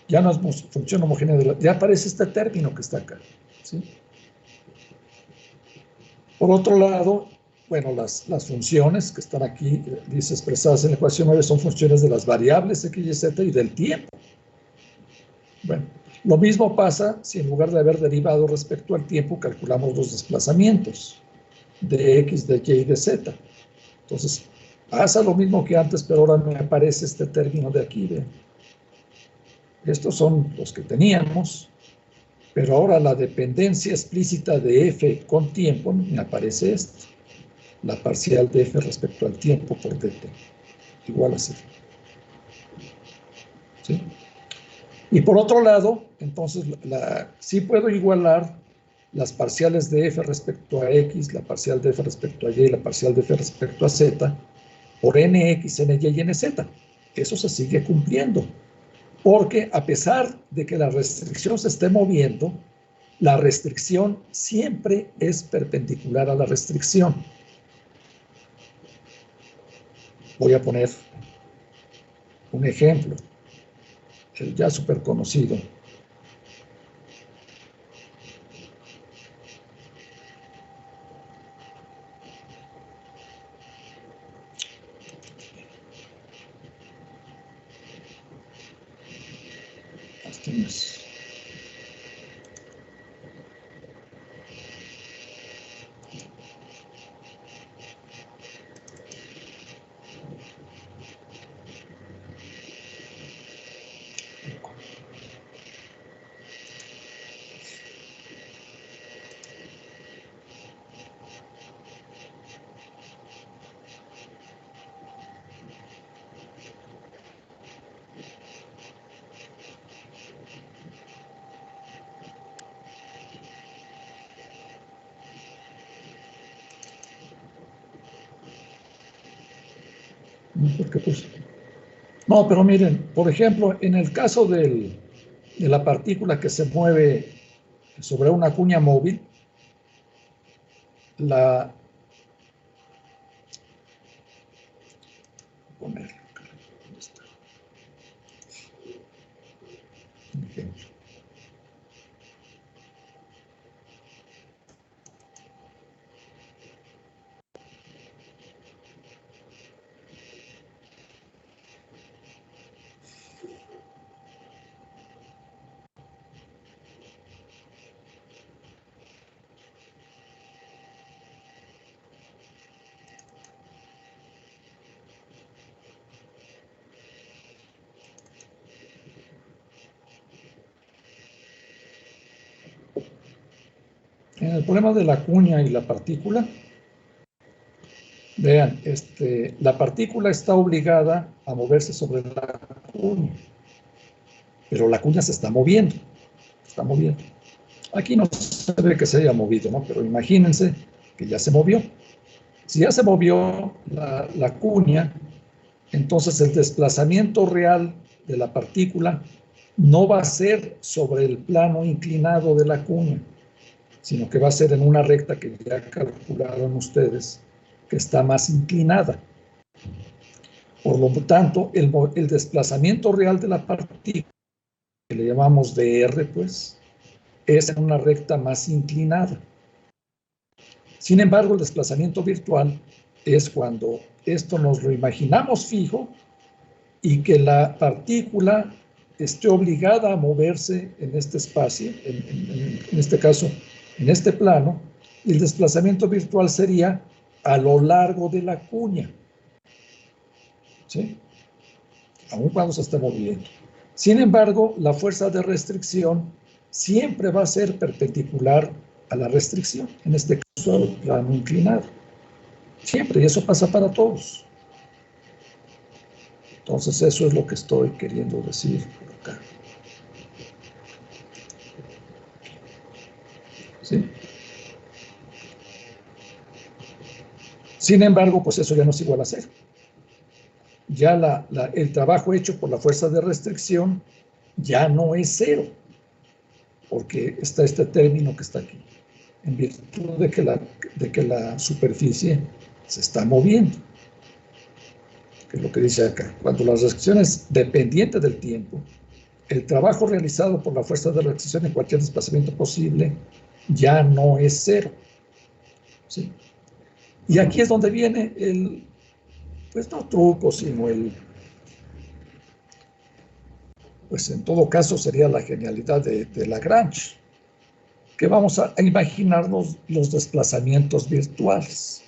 Ya no es función homogénea, ya aparece este término que está acá, ¿sí? Por otro lado, bueno, las funciones que están aquí, dice expresadas en la ecuación 9, son funciones de las variables x y z y del tiempo. Bueno, lo mismo pasa si en lugar de haber derivado respecto al tiempo, calculamos los desplazamientos de x, de y y de z. Entonces, pasa lo mismo que antes, pero ahora me aparece este término de aquí. Estos son los que teníamos, Pero ahora la dependencia explícita de f con tiempo, me aparece esto. La parcial de f respecto al tiempo por dt, igual a 0. ¿Sí? Y por otro lado, entonces, sí puedo igualar las parciales de f respecto a x, la parcial de f respecto a y, la parcial de f respecto a z, por nx, ny y nz. Eso se sigue cumpliendo. Porque a pesar de que la restricción se esté moviendo, la restricción siempre es perpendicular a la restricción. Voy a poner un ejemplo, el ya súper conocido. ¿Por qué puse? No, pero miren, por ejemplo, en el caso de la partícula que se mueve sobre una cuña móvil, la... ¿Dónde está? Un ejemplo. En el problema de la cuña y la partícula, vean, la partícula está obligada a moverse sobre la cuña, pero la cuña se está moviendo, Aquí no se ve que se haya movido, ¿no? Pero imagínense que ya se movió. Si ya se movió la cuña, entonces el desplazamiento real de la partícula no va a ser sobre el plano inclinado de la cuña, sino que va a ser en una recta que ya calcularon ustedes, que está más inclinada. Por lo tanto, el desplazamiento real de la partícula, que le llamamos dr, pues, es en una recta más inclinada. Sin embargo, el desplazamiento virtual es cuando esto nos lo imaginamos fijo y que la partícula esté obligada a moverse en este espacio, en este caso, en este plano, y el desplazamiento virtual sería a lo largo de la cuña, ¿sí? Aun cuando se esté moviendo. Sin embargo, la fuerza de restricción siempre va a ser perpendicular a la restricción, en este caso al plano inclinado. Siempre, y eso pasa para todos. Entonces, eso es lo que estoy queriendo decir por acá. ¿Sí? Sin embargo, pues eso ya no es igual a cero. Ya el trabajo hecho por la fuerza de restricción ya no es cero, porque está este término que está aquí, en virtud de que la superficie se está moviendo. Que es lo que dice acá. Cuando la restricción es dependiente del tiempo, el trabajo realizado por la fuerza de restricción en cualquier desplazamiento posible ya no es cero. ¿Sí? Y aquí es donde viene pues no truco, sino pues en todo caso sería la genialidad de Lagrange, que vamos a imaginarnos los desplazamientos virtuales.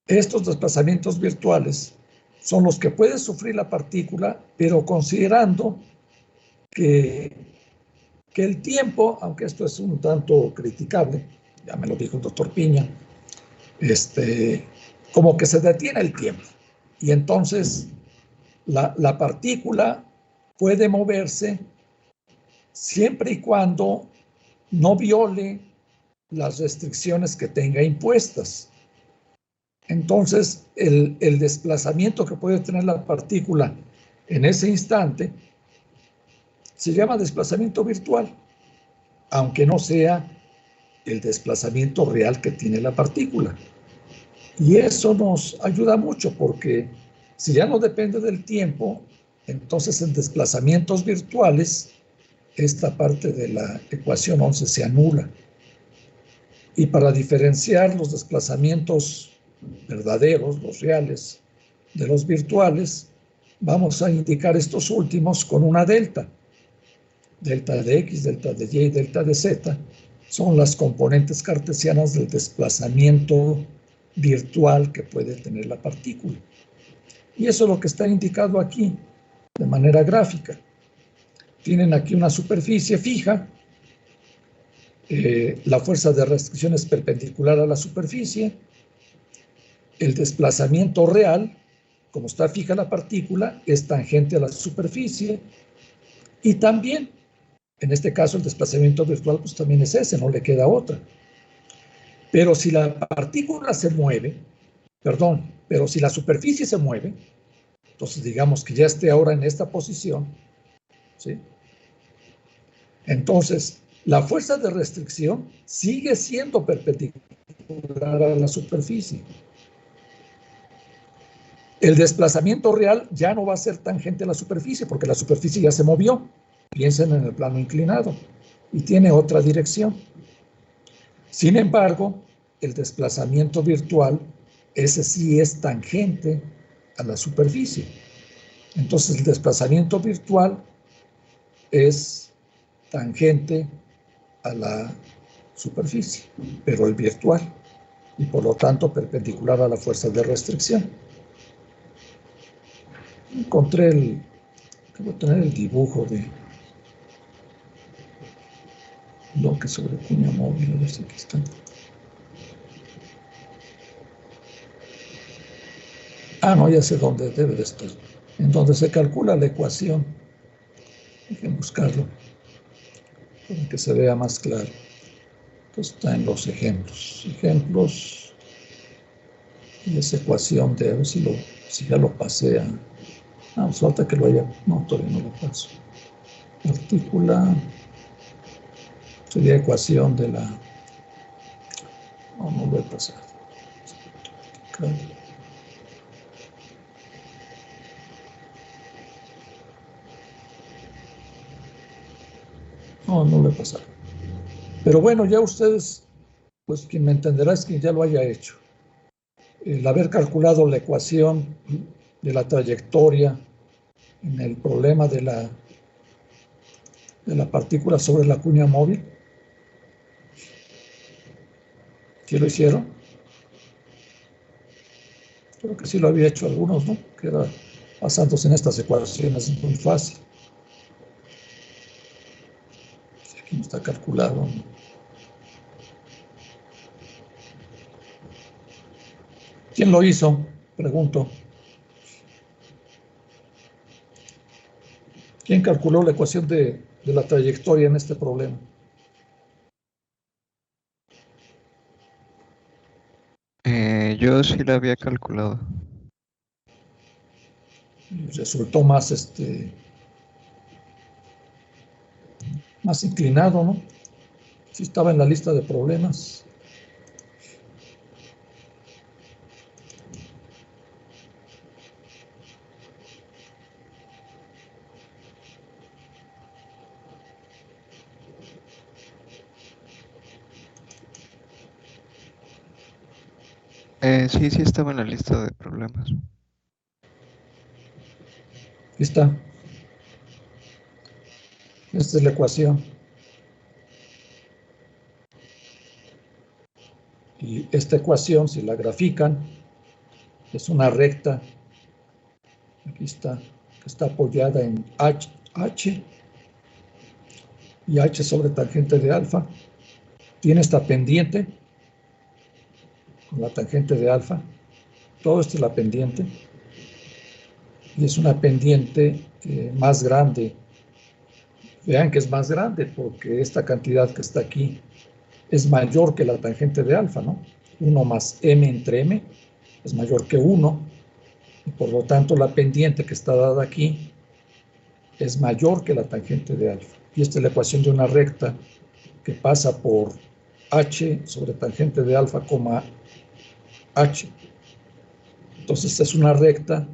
Estos desplazamientos virtuales son los que puede sufrir la partícula, pero considerando que que el tiempo, aunque esto es un tanto criticable, ya me lo dijo el doctor Piña, como que se detiene el tiempo. Y entonces la partícula puede moverse siempre y cuando no viole las restricciones que tenga impuestas. Entonces, el desplazamiento que puede tener la partícula en ese instante se llama desplazamiento virtual, aunque no sea el desplazamiento real que tiene la partícula. Y eso nos ayuda mucho porque si ya no depende del tiempo, entonces en desplazamientos virtuales, esta parte de la ecuación 11 se anula. Y para diferenciar los desplazamientos verdaderos, los reales, de los virtuales, vamos a indicar estos últimos con una delta. Delta de X, delta de Y y delta de Z son las componentes cartesianas del desplazamiento virtual que puede tener la partícula. Y eso es lo que está indicado aquí de manera gráfica. Tienen aquí una superficie fija, la fuerza de restricción es perpendicular a la superficie, el desplazamiento real, como está fija la partícula, es tangente a la superficie, y también, en este caso, el desplazamiento virtual pues también es ese, no le queda otra. Pero si la partícula se mueve, pero si la superficie se mueve, entonces digamos que ya esté ahora en esta posición, ¿sí? Entonces, la fuerza de restricción sigue siendo perpendicular a la superficie. El desplazamiento real ya no va a ser tangente a la superficie, porque la superficie ya se movió. Piensen en el plano inclinado y tiene otra dirección. Sin embargo, el desplazamiento virtual, ese sí es tangente a la superficie. Entonces, el desplazamiento virtual es tangente a la superficie, pero el virtual, y por lo tanto perpendicular a la fuerza de restricción. Encontré debo tener el dibujo de lo que sobre cuña móvil, a ver si aquí está. No, ya sé dónde debe de estar. En donde se calcula la ecuación. Dejen buscarlo para que se vea más claro. Esto está en los ejemplos. Ejemplos y esa ecuación de, a ver si ya lo pasé a... pues falta que lo haya... No, todavía no lo paso. Partícula... Sería ecuación de la... No lo he pasado. No lo he pasado. Pero bueno, ya ustedes, pues quien me entenderá es quien ya lo haya hecho. El haber calculado la ecuación de la trayectoria en el problema de la partícula sobre la cuña móvil. ¿Sí lo hicieron? Creo que sí lo había hecho algunos, ¿no? Que era basándose en estas ecuaciones, es muy fácil. Aquí no está calculado, ¿no? ¿Quién lo hizo? Pregunto. ¿Quién calculó la ecuación de la trayectoria en este problema? Yo sí la había calculado. Resultó más, más inclinado, ¿no? Sí estaba en la lista de problemas. Sí estaba en la lista de problemas. Aquí está. Esta es la ecuación. Y esta ecuación, si la grafican, es una recta. Aquí está, que está apoyada en H. y h sobre tangente de alfa tiene esta pendiente con la tangente de alfa. Todo esto es la pendiente y es una pendiente más grande. Vean que es más grande porque esta cantidad que está aquí es mayor que la tangente de alfa, ¿no? 1 más m entre m es mayor que 1 y por lo tanto la pendiente que está dada aquí es mayor que la tangente de alfa. Y esta es la ecuación de una recta que pasa por h sobre tangente de alfa, h. Entonces esta es una recta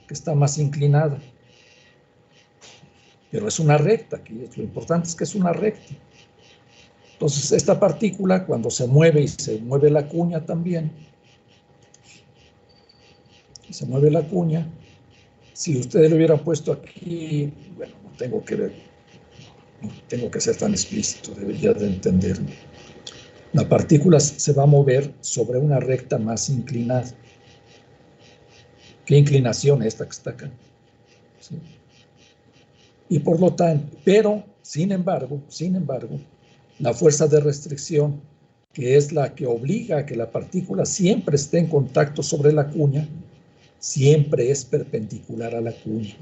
que está más inclinada. Pero es una recta, aquí lo importante es que es una recta. Entonces esta partícula cuando se mueve y se mueve la cuña también, y se mueve la cuña, si ustedes lo hubieran puesto aquí, bueno, no tengo que ser tan explícito, debería de entenderme. La partícula se va a mover sobre una recta más inclinada. ¿Qué inclinación es esta que está acá? ¿Sí? Y por lo tanto, pero, sin embargo, la fuerza de restricción, que es la que obliga a que la partícula siempre esté en contacto sobre la cuña, siempre es perpendicular a la cuña.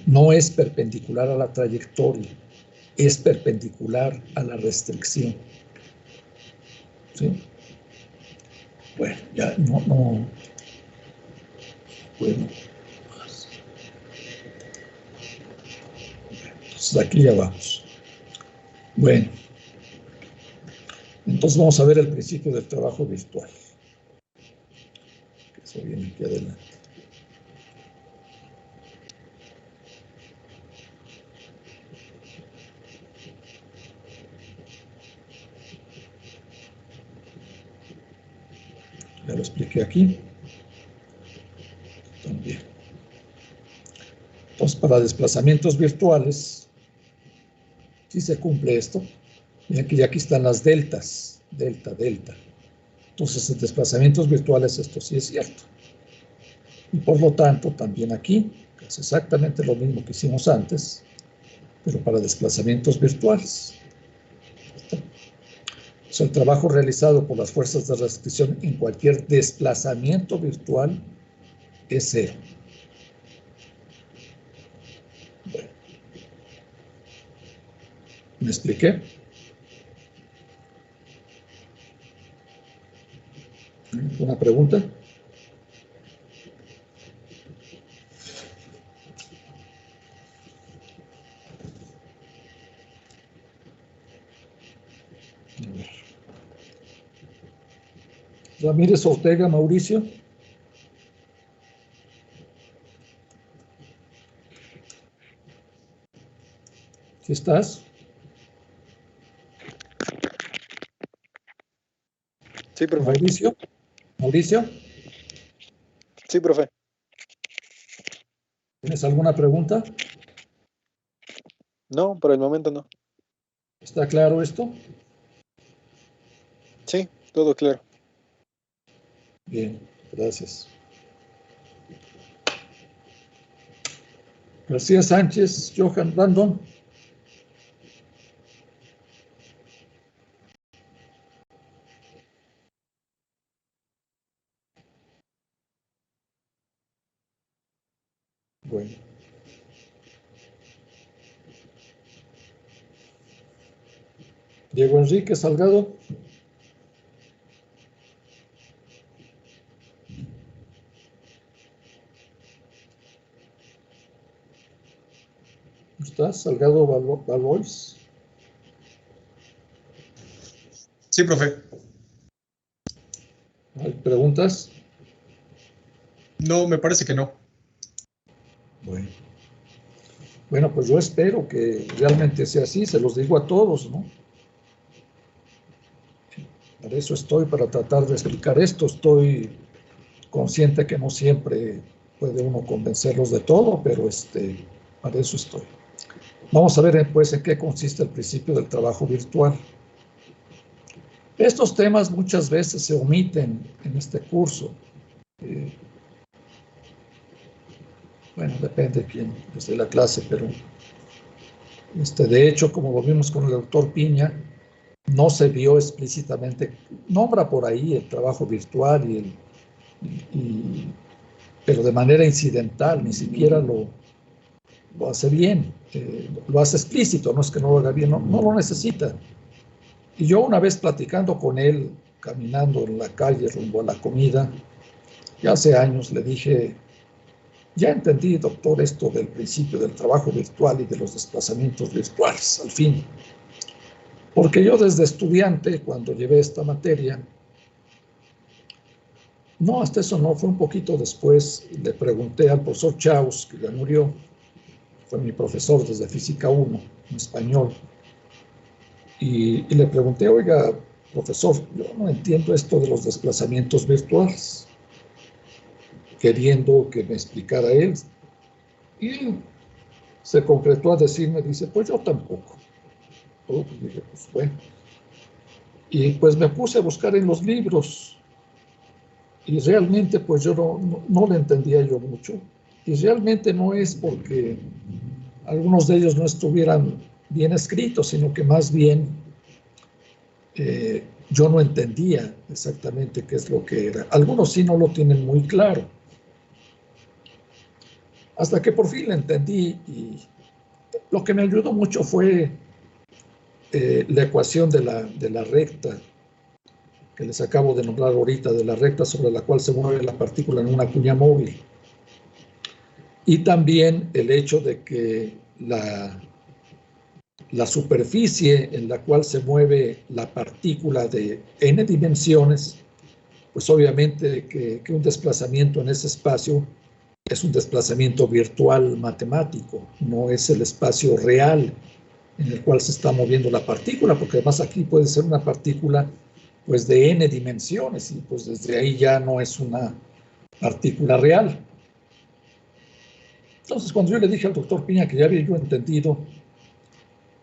No es perpendicular a la trayectoria, es perpendicular a la restricción. ¿Sí? Bueno, ya no. Bueno. Entonces aquí ya vamos. Bueno. Entonces vamos a ver el principio del trabajo virtual. Eso viene aquí adelante. Ya lo expliqué aquí. También. Entonces, para desplazamientos virtuales, si se cumple esto, miren que ya aquí están las deltas, delta. Entonces, en desplazamientos virtuales esto sí es cierto. Y por lo tanto, también aquí, es exactamente lo mismo que hicimos antes, pero para desplazamientos virtuales. O sea, el trabajo realizado por las fuerzas de restricción en cualquier desplazamiento virtual es cero. Bueno. ¿Me expliqué? ¿Una pregunta? A ver. Ramírez Ortega, Mauricio. ¿Sí estás? Sí, profe. Mauricio, Sí, profe. ¿tienes alguna pregunta? No, por el momento no. ¿Está claro esto? Sí, todo claro. Bien, gracias. García Sánchez, Johan Brandon. Bueno. Diego Enrique Salgado. ¿Estás? Salgado Balbois. Sí, profe. ¿Hay preguntas? No, me parece que no. Bueno. Bueno, pues yo espero que realmente sea así, se los digo a todos, ¿no? Para eso estoy, para tratar de explicar esto. Estoy consciente que no siempre puede uno convencerlos de todo, pero para eso estoy. Vamos a ver, pues, en qué consiste el principio del trabajo virtual. Estos temas muchas veces se omiten en este curso. Bueno, depende de quién, desde la clase, pero De hecho, como lo vimos con el doctor Piña, no se vio explícitamente, nombra por ahí el trabajo virtual pero de manera incidental, ni siquiera lo hace bien, lo hace explícito, no es que no lo haga bien, no lo necesita. Y yo una vez platicando con él, caminando en la calle rumbo a la comida, ya hace años le dije, ya entendí, doctor, esto del principio del trabajo virtual y de los desplazamientos virtuales, al fin. Porque yo desde estudiante, cuando llevé esta materia, no, hasta eso no, fue un poquito después, le pregunté al profesor Chaus, que ya murió, fue mi profesor desde Física 1, en español, y le pregunté, oiga, profesor, yo no entiendo esto de los desplazamientos virtuales, queriendo que me explicara él, y se concretó a decirme, dice, pues yo tampoco. Pues dije, pues bueno. Y pues me puse a buscar en los libros, y realmente pues yo no le entendía yo mucho, y realmente no es porque algunos de ellos no estuvieran bien escritos, sino que más bien yo no entendía exactamente qué es lo que era. Algunos sí no lo tienen muy claro. Hasta que por fin lo entendí, y lo que me ayudó mucho fue la ecuación de la recta, que les acabo de nombrar ahorita, de la recta sobre la cual se mueve la partícula en una cuña móvil. Y también el hecho de que la superficie en la cual se mueve la partícula de n dimensiones, pues obviamente que un desplazamiento en ese espacio es un desplazamiento virtual matemático, no es el espacio real en el cual se está moviendo la partícula, porque además aquí puede ser una partícula pues de n dimensiones, y pues desde ahí ya no es una partícula real. Entonces, cuando yo le dije al doctor Piña que ya había yo entendido,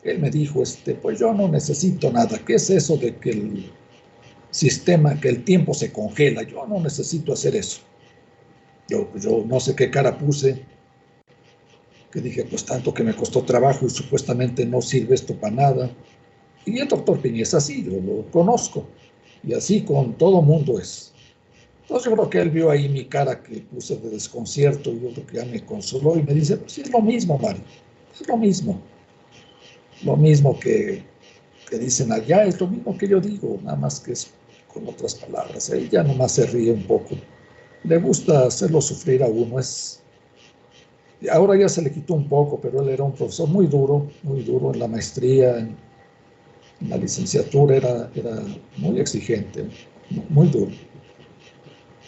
él me dijo, pues yo no necesito nada. ¿Qué es eso de que el sistema, que el tiempo se congela? Yo no necesito hacer eso. Yo no sé qué cara puse, que dije, pues tanto que me costó trabajo y supuestamente no sirve esto para nada. Y el doctor Piña es así, yo lo conozco, y así con todo mundo es. Entonces yo creo que él vio ahí mi cara que puse de desconcierto, y yo creo que ya me consoló y me dice, pues sí, es lo mismo, Mario, es lo mismo que dicen allá, es lo mismo que yo digo, nada más que es con otras palabras. Él ya nomás se ríe un poco, le gusta hacerlo sufrir a uno, ahora ya se le quitó un poco, pero él era un profesor muy duro en la maestría, en la licenciatura era muy exigente, muy duro.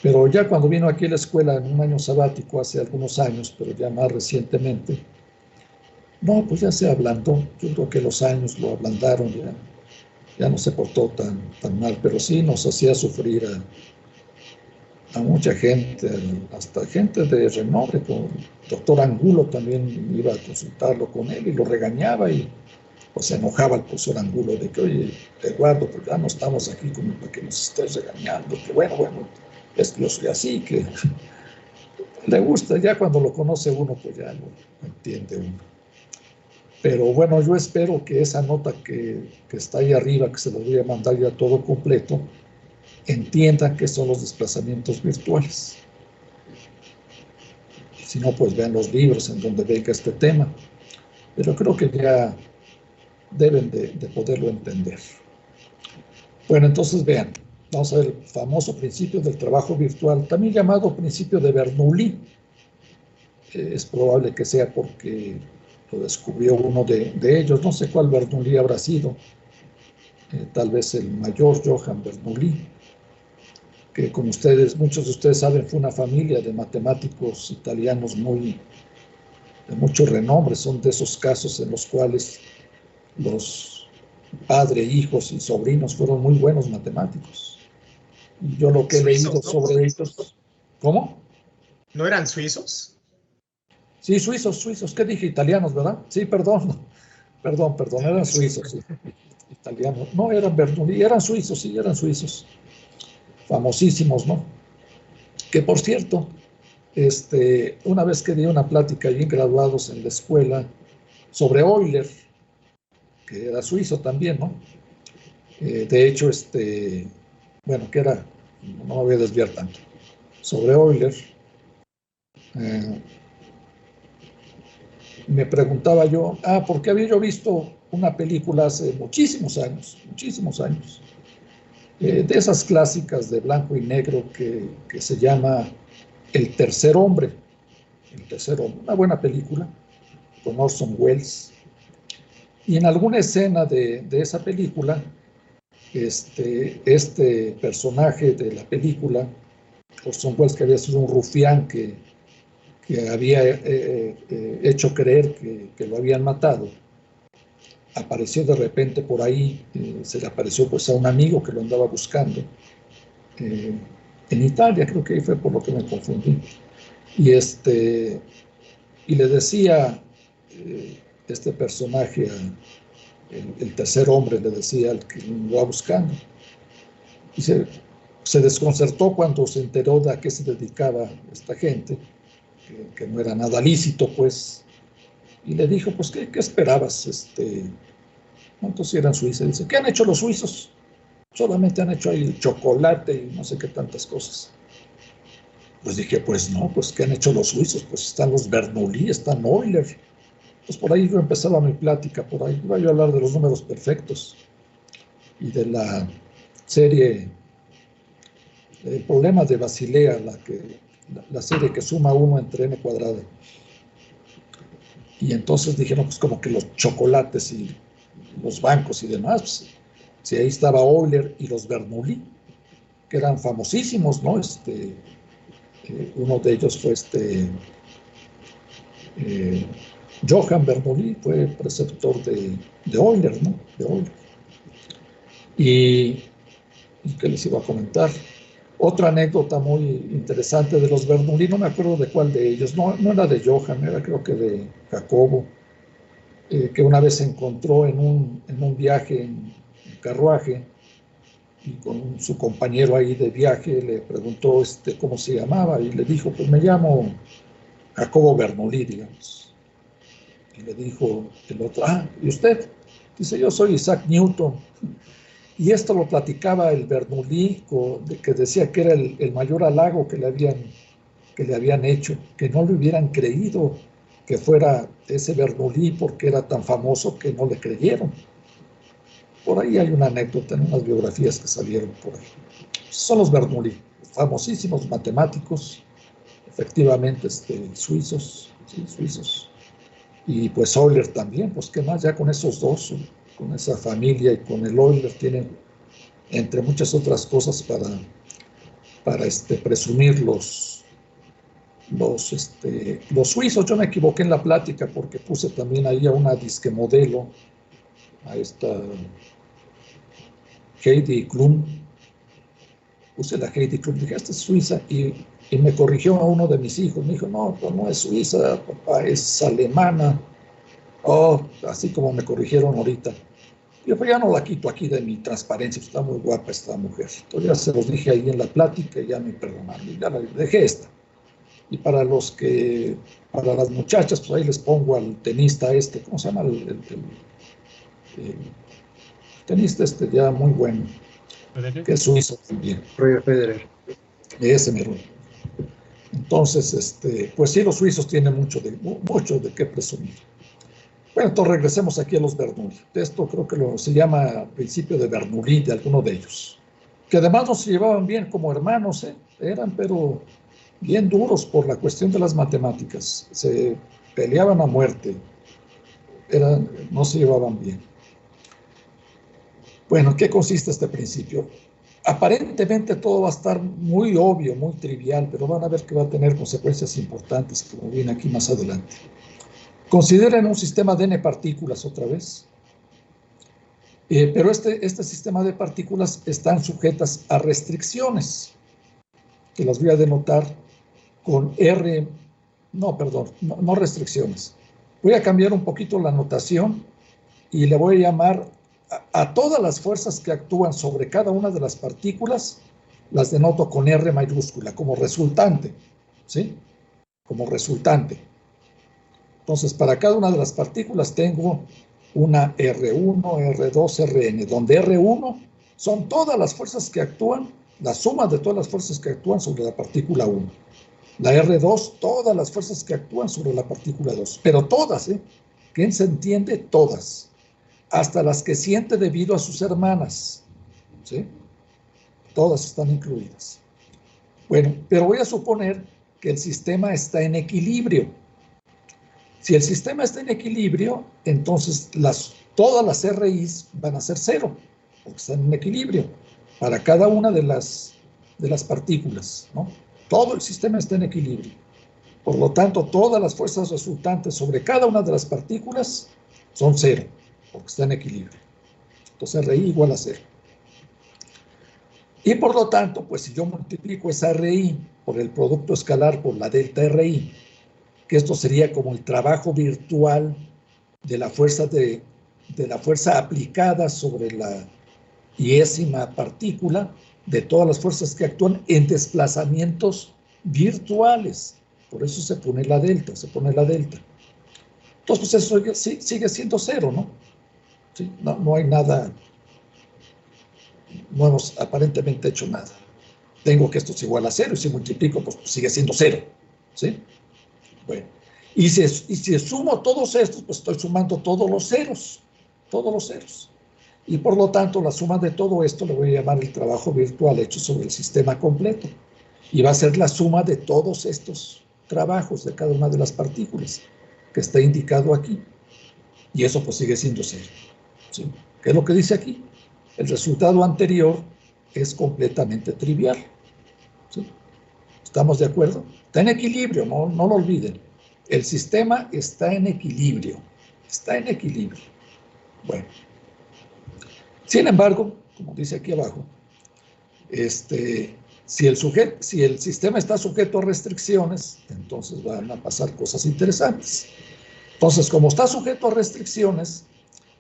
Pero ya cuando vino aquí a la escuela en un año sabático, hace algunos años, pero ya más recientemente, no, pues ya se ablandó. Yo creo que los años lo ablandaron, ya no se portó tan mal, pero sí nos hacía sufrir a mucha gente, hasta gente de renombre. Con el doctor Angulo también iba a consultarlo con él y lo regañaba, y pues se enojaba el profesor Angulo de que, oye, Eduardo, pues ya no estamos aquí como para que nos estés regañando, que bueno, es que yo soy así, que le gusta, ya cuando lo conoce uno, pues ya lo entiende uno. Pero bueno, yo espero que esa nota que está ahí arriba, que se lo voy a mandar ya todo completo, entiendan qué son los desplazamientos virtuales. Si no, pues vean los libros en donde venga este tema. Pero creo que ya deben de poderlo entender. Bueno, entonces vean, vamos a ver el famoso principio del trabajo virtual, también llamado principio de Bernoulli. Es probable que sea porque lo descubrió uno de ellos, no sé cuál Bernoulli habrá sido, tal vez el mayor Johann Bernoulli, que como muchos de ustedes saben, fue una familia de matemáticos italianos de mucho renombre. Son de esos casos en los cuales los padres, hijos y sobrinos fueron muy buenos matemáticos. Y yo lo que he leído sobre ellos... ¿Cómo? ¿No eran suizos? Sí, suizos. ¿Qué dije? Italianos, ¿verdad? Sí, perdón, eran suizos, sí. Italianos. No, eran Bernoulli, eran suizos, sí, eran suizos. Famosísimos, ¿no? Que por cierto, una vez que di una plática allí en graduados en la escuela sobre Euler, que era suizo también, ¿no? De hecho, bueno, que era, no me voy a desviar tanto, sobre Euler, me preguntaba yo, porque había yo visto una película hace muchísimos años, de esas clásicas de blanco y negro que se llama El tercer hombre, una buena película con Orson Welles. Y en alguna escena de esa película, este personaje de la película, Orson Welles, que había sido un rufián que había hecho creer que lo habían matado, apareció de repente por ahí, se le apareció pues a un amigo que lo andaba buscando, en Italia, creo que ahí fue por lo que me confundí, y le decía este personaje, el tercer hombre, le decía al que lo va buscando, y se desconcertó cuando se enteró de a qué se dedicaba esta gente, que no era nada lícito, pues, y le dijo, pues, ¿qué esperabas? ¿Cuántos eran suizos? Dice, ¿qué han hecho los suizos? Solamente han hecho ahí chocolate y no sé qué tantas cosas. Pues dije, pues no, pues ¿qué han hecho los suizos? Pues están los Bernoulli, están Euler. Pues por ahí yo empezaba mi plática, por ahí iba yo a hablar de los números perfectos y de la serie, el problema de Basilea, la serie que suma 1 entre n cuadrada. Y entonces dijeron, pues como que los chocolates y los bancos y demás, pues, si ahí estaba Euler y los Bernoulli, que eran famosísimos, ¿no? Uno de ellos fue Johann Bernoulli, fue preceptor de Euler, ¿no? De Euler. ¿Y qué les iba a comentar? Otra anécdota muy interesante de los Bernoulli, no me acuerdo de cuál de ellos, no era de Johann, era creo que de Jacobo, que una vez se encontró en un viaje en carruaje, y con su compañero ahí de viaje le preguntó cómo se llamaba, y le dijo, pues me llamo Jacobo Bernoulli, digamos. Y le dijo el otro, ¿y usted? Dice, yo soy Isaac Newton. Y esto lo platicaba el Bernoulli, que decía que era el mayor halago que le habían hecho, que no le hubieran creído que fuera ese Bernoulli porque era tan famoso que no le creyeron. Por ahí hay una anécdota en unas biografías que salieron por ahí. Son los Bernoulli, famosísimos matemáticos, efectivamente suizos, sí, suizos. Y pues Euler también, pues qué más, ya con esos dos, con esa familia y con el Euler tienen, entre muchas otras cosas, para presumir los suizos. Yo me equivoqué en la plática porque puse también ahí a una disque modelo, a esta Heidi Klum, puse la Heidi Klum, dije, esta es Suiza, y me corrigió a uno de mis hijos, me dijo, no, pues no es Suiza, papá, es alemana, así como me corrigieron ahorita. Yo pues ya no la quito aquí de mi transparencia, está muy guapa esta mujer. Entonces ya se los dije ahí en la plática y ya me perdonaron, y ya la dejé esta. Y para las muchachas, pues ahí les pongo al tenista ¿cómo se llama? El tenista ya muy bueno, que es suizo también. Roger Federer. Ese mero. Entonces, pues sí, los suizos tienen mucho de qué presumir. Bueno, entonces regresemos aquí a los Bernoulli. Esto creo que se llama principio de Bernoulli, de alguno de ellos. Que además no se llevaban bien como hermanos, eran pero bien duros por la cuestión de las matemáticas. Se peleaban a muerte. No se llevaban bien. Bueno, ¿qué consiste este principio? Aparentemente todo va a estar muy obvio, muy trivial, pero van a ver que va a tener consecuencias importantes, como viene aquí más adelante. Consideren un sistema de n partículas otra vez, pero este sistema de partículas están sujetas a restricciones, que las voy a denotar con R, no restricciones. Voy a cambiar un poquito la notación y le voy a llamar a todas las fuerzas que actúan sobre cada una de las partículas, las denoto con R mayúscula, como resultante, ¿sí? Como resultante. Entonces, para cada una de las partículas tengo una R1, R2, Rn, donde R1 son todas las fuerzas que actúan, la suma de todas las fuerzas que actúan sobre la partícula 1. La R2, todas las fuerzas que actúan sobre la partícula 2, pero todas, ¿quién se entiende? Todas, hasta las que siente debido a sus hermanas, ¿sí? Todas están incluidas. Bueno, pero voy a suponer que el sistema está en equilibrio. Si el sistema está en equilibrio, entonces todas las RIs van a ser 0, porque están en equilibrio, para cada una de las partículas, ¿no? Todo el sistema está en equilibrio. Por lo tanto, todas las fuerzas resultantes sobre cada una de las partículas son 0, porque está en equilibrio. Entonces, RI igual a 0. Y por lo tanto, pues si yo multiplico esa RI por el producto escalar por la delta RI, que esto sería como el trabajo virtual de la fuerza aplicada sobre la iésima partícula, de todas las fuerzas que actúan en desplazamientos virtuales. Por eso se pone la delta, Entonces, pues eso sigue siendo 0, ¿no? ¿Sí? No hay nada, no hemos aparentemente hecho nada. Tengo que esto es igual a 0 y si multiplico, pues sigue siendo 0, ¿sí? Bueno, y si sumo todos estos, pues estoy sumando todos los ceros. Y por lo tanto, la suma de todo esto le voy a llamar el trabajo virtual hecho sobre el sistema completo. Y va a ser la suma de todos estos trabajos de cada una de las partículas que está indicado aquí. Y eso pues sigue siendo 0. ¿Sí? ¿Qué es lo que dice aquí? El resultado anterior es completamente trivial. ¿Sí? ¿Estamos de acuerdo? Está en equilibrio, no lo olviden. El sistema está en equilibrio. Bueno. Sin embargo, como dice aquí abajo, si el sistema está sujeto a restricciones, entonces van a pasar cosas interesantes. Entonces, como está sujeto a restricciones,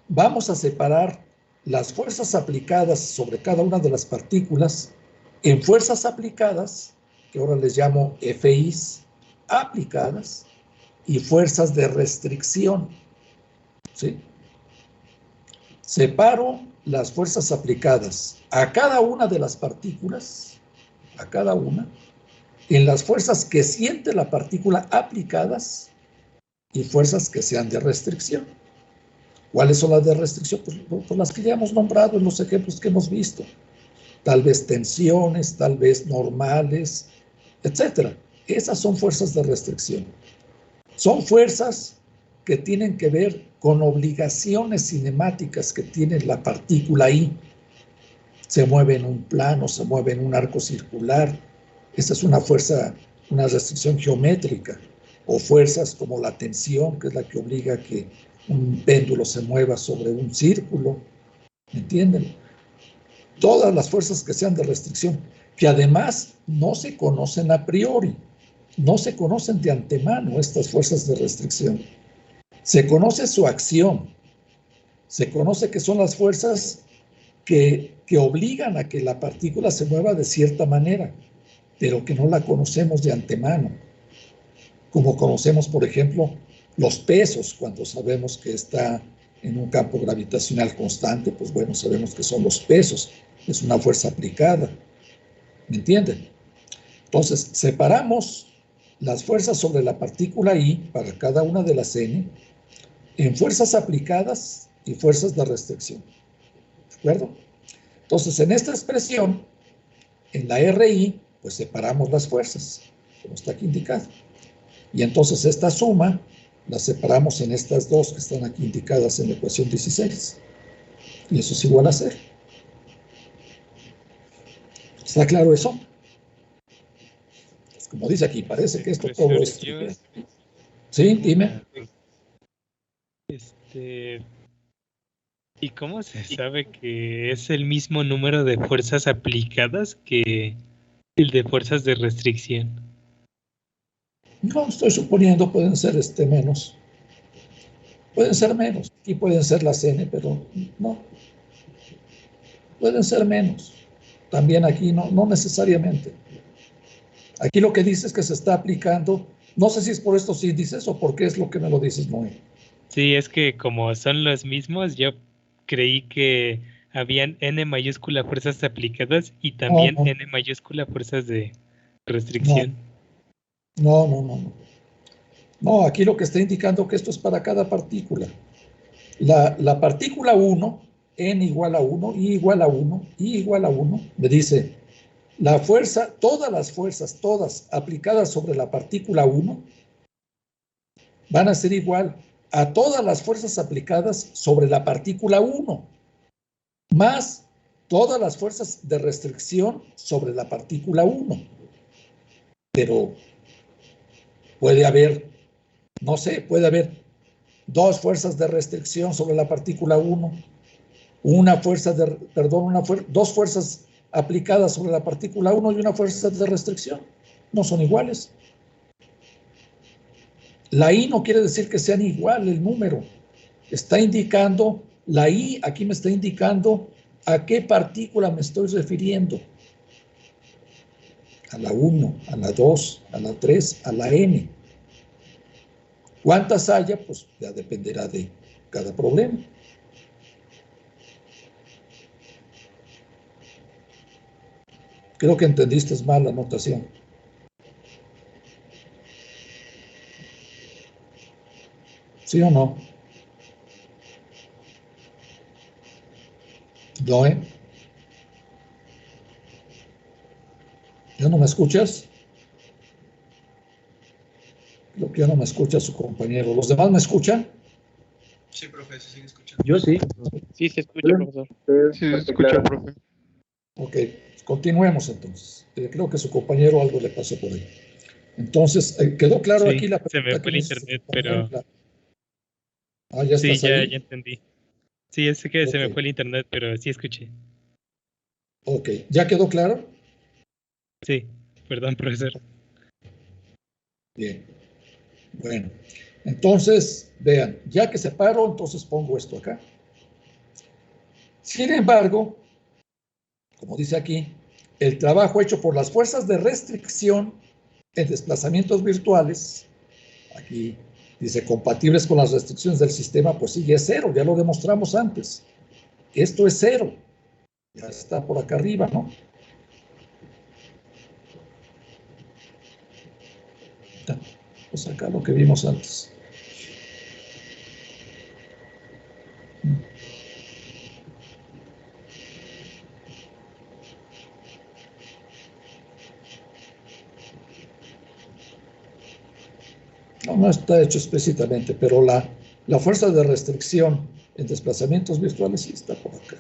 vamos a separar las fuerzas aplicadas sobre cada una de las partículas en fuerzas aplicadas, que ahora les llamo FIs aplicadas, y fuerzas de restricción. ¿Sí? Separo las fuerzas aplicadas a cada una de las partículas, en las fuerzas que siente la partícula aplicadas y fuerzas que sean de restricción. ¿Cuáles son las de restricción? Pues las que ya hemos nombrado en los ejemplos que hemos visto. Tal vez tensiones, tal vez normales, etc. Esas son fuerzas de restricción. Son fuerzas que tienen que ver con obligaciones cinemáticas que tiene la partícula I. Se mueve en un plano, se mueve en un arco circular. Esa es una fuerza, una restricción geométrica. O fuerzas como la tensión, que es la que obliga a que un péndulo se mueva sobre un círculo. ¿Me entienden? Todas las fuerzas que sean de restricción, que además no se conocen a priori, no se conocen de antemano estas fuerzas de restricción. Se conoce su acción, se conoce que son las fuerzas que obligan a que la partícula se mueva de cierta manera, pero que no la conocemos de antemano. Como conocemos, por ejemplo, los pesos, cuando sabemos que está en un campo gravitacional constante, pues bueno, sabemos que son los pesos, es una fuerza aplicada. ¿Me entienden? Entonces, separamos las fuerzas sobre la partícula I para cada una de las N en fuerzas aplicadas y fuerzas de restricción. ¿De acuerdo? Entonces, en esta expresión, en la RI, pues separamos las fuerzas, como está aquí indicado. Y entonces esta suma la separamos en estas dos que están aquí indicadas en la ecuación 16. Y eso es igual a 0. ¿Está claro eso? Como dice aquí, parece que esto todo es trivial. Sí, dime. ¿Y cómo se sabe que es el mismo número de fuerzas aplicadas que el de fuerzas de restricción? No, estoy suponiendo, pueden ser menos. Pueden ser menos. Y pueden ser las N, pero no. Pueden ser menos. También aquí no necesariamente. Aquí lo que dice es que se está aplicando, no sé si es por estos índices o por qué es lo que me lo dices, Noé. Sí, es que como son los mismos, yo creí que habían N mayúscula fuerzas aplicadas y también no. N mayúscula fuerzas de restricción. No. No, aquí lo que está indicando que esto es para cada partícula. La partícula 1, n igual a 1, i igual a 1, i igual a 1, me dice, la fuerza, todas las fuerzas, todas aplicadas sobre la partícula 1, van a ser igual a todas las fuerzas aplicadas sobre la partícula 1, más todas las fuerzas de restricción sobre la partícula 1. Pero puede haber, no sé, puede haber dos fuerzas de restricción sobre la partícula 1, dos fuerzas aplicadas sobre la partícula 1 y una fuerza de restricción. No son iguales. La I no quiere decir que sean igual el número. Está indicando, la I aquí me está indicando a qué partícula me estoy refiriendo. A la 1, a la 2, a la 3, a la N. ¿Cuántas haya? Pues ya dependerá de cada problema. Creo que entendiste mal la notación. ¿Sí o no? ¿No, ¿Ya no me escuchas? Creo que ya no me escucha su compañero. ¿Los demás me escuchan? Sí, profe, se sigue escuchando. Yo sí. Sí, se escucha, profesor. Sí, se escucha, profe. Ok, continuemos entonces. Creo que su compañero algo le pasó por ahí. Entonces, ¿quedó claro Sí, aquí la se me pregunta fue el internet, pero ¿ya sí, estás ahí? ya entendí. Sí, es que se me Ok. fue el internet, pero sí escuché. Ok, ¿ya quedó claro? Sí, perdón, profesor. Bien. Bueno, entonces, vean, ya que separo, entonces pongo esto acá. Sin embargo, como dice aquí, el trabajo hecho por las fuerzas de restricción en desplazamientos virtuales, aquí dice compatibles con las restricciones del sistema, pues sí, es cero, ya lo demostramos antes. Esto es cero. Ya está por acá arriba, ¿no? Pues acá lo que vimos antes. No está hecho explícitamente, pero la fuerza de restricción en desplazamientos virtuales sí está por acá.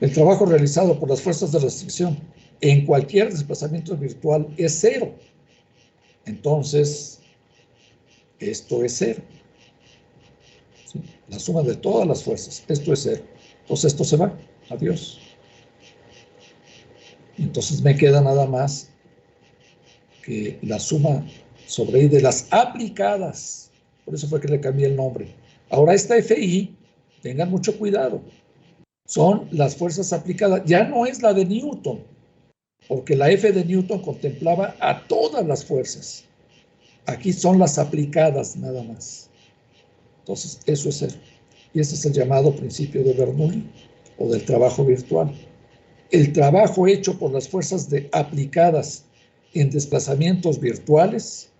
El trabajo realizado por las fuerzas de restricción en cualquier desplazamiento virtual es cero. Entonces, esto es cero. ¿Sí? La suma de todas las fuerzas, esto es cero. Entonces esto se va, adiós. Entonces me queda nada más que la suma sobre I de las aplicadas. Por eso fue que le cambié el nombre. Ahora esta FI, tengan mucho cuidado, son las fuerzas aplicadas. Ya no es la de Newton, porque la F de Newton contemplaba a todas las fuerzas. Aquí son las aplicadas nada más. Entonces, eso es cero. Y ese es el llamado principio de Bernoulli o del trabajo virtual. El trabajo hecho por las fuerzas aplicadas en desplazamientos virtuales,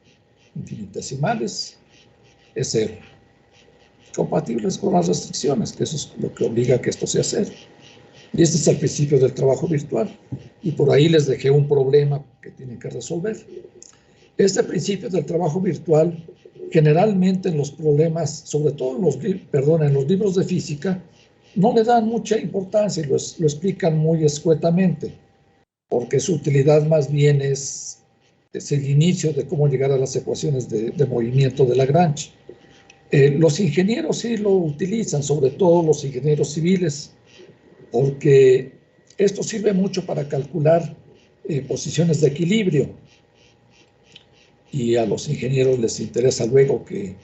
infinitesimales, es cero. Compatibles con las restricciones, que eso es lo que obliga a que esto sea cero. Y este es el principio del trabajo virtual. Y por ahí les dejé un problema que tienen que resolver. Este principio del trabajo virtual, generalmente en los problemas, sobre todo en los libros de física, no le dan mucha importancia y lo explican muy escuetamente, porque su utilidad más bien es el inicio de cómo llegar a las ecuaciones de movimiento de Lagrange. Los ingenieros sí lo utilizan, sobre todo los ingenieros civiles, porque esto sirve mucho para calcular posiciones de equilibrio. Y a los ingenieros les interesa luego que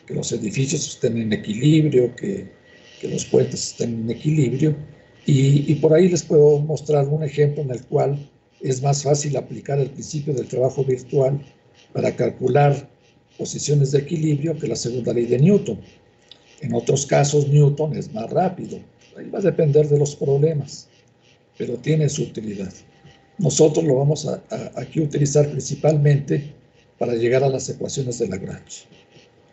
los edificios estén en equilibrio, que los puentes estén en equilibrio. Y por ahí les puedo mostrar un ejemplo en el cual es más fácil aplicar el principio del trabajo virtual para calcular posiciones de equilibrio que la segunda ley de Newton. En otros casos, Newton es más rápido. Ahí va a depender de los problemas, pero tiene su utilidad. Nosotros lo vamos a aquí utilizar principalmente para llegar a las ecuaciones de Lagrange.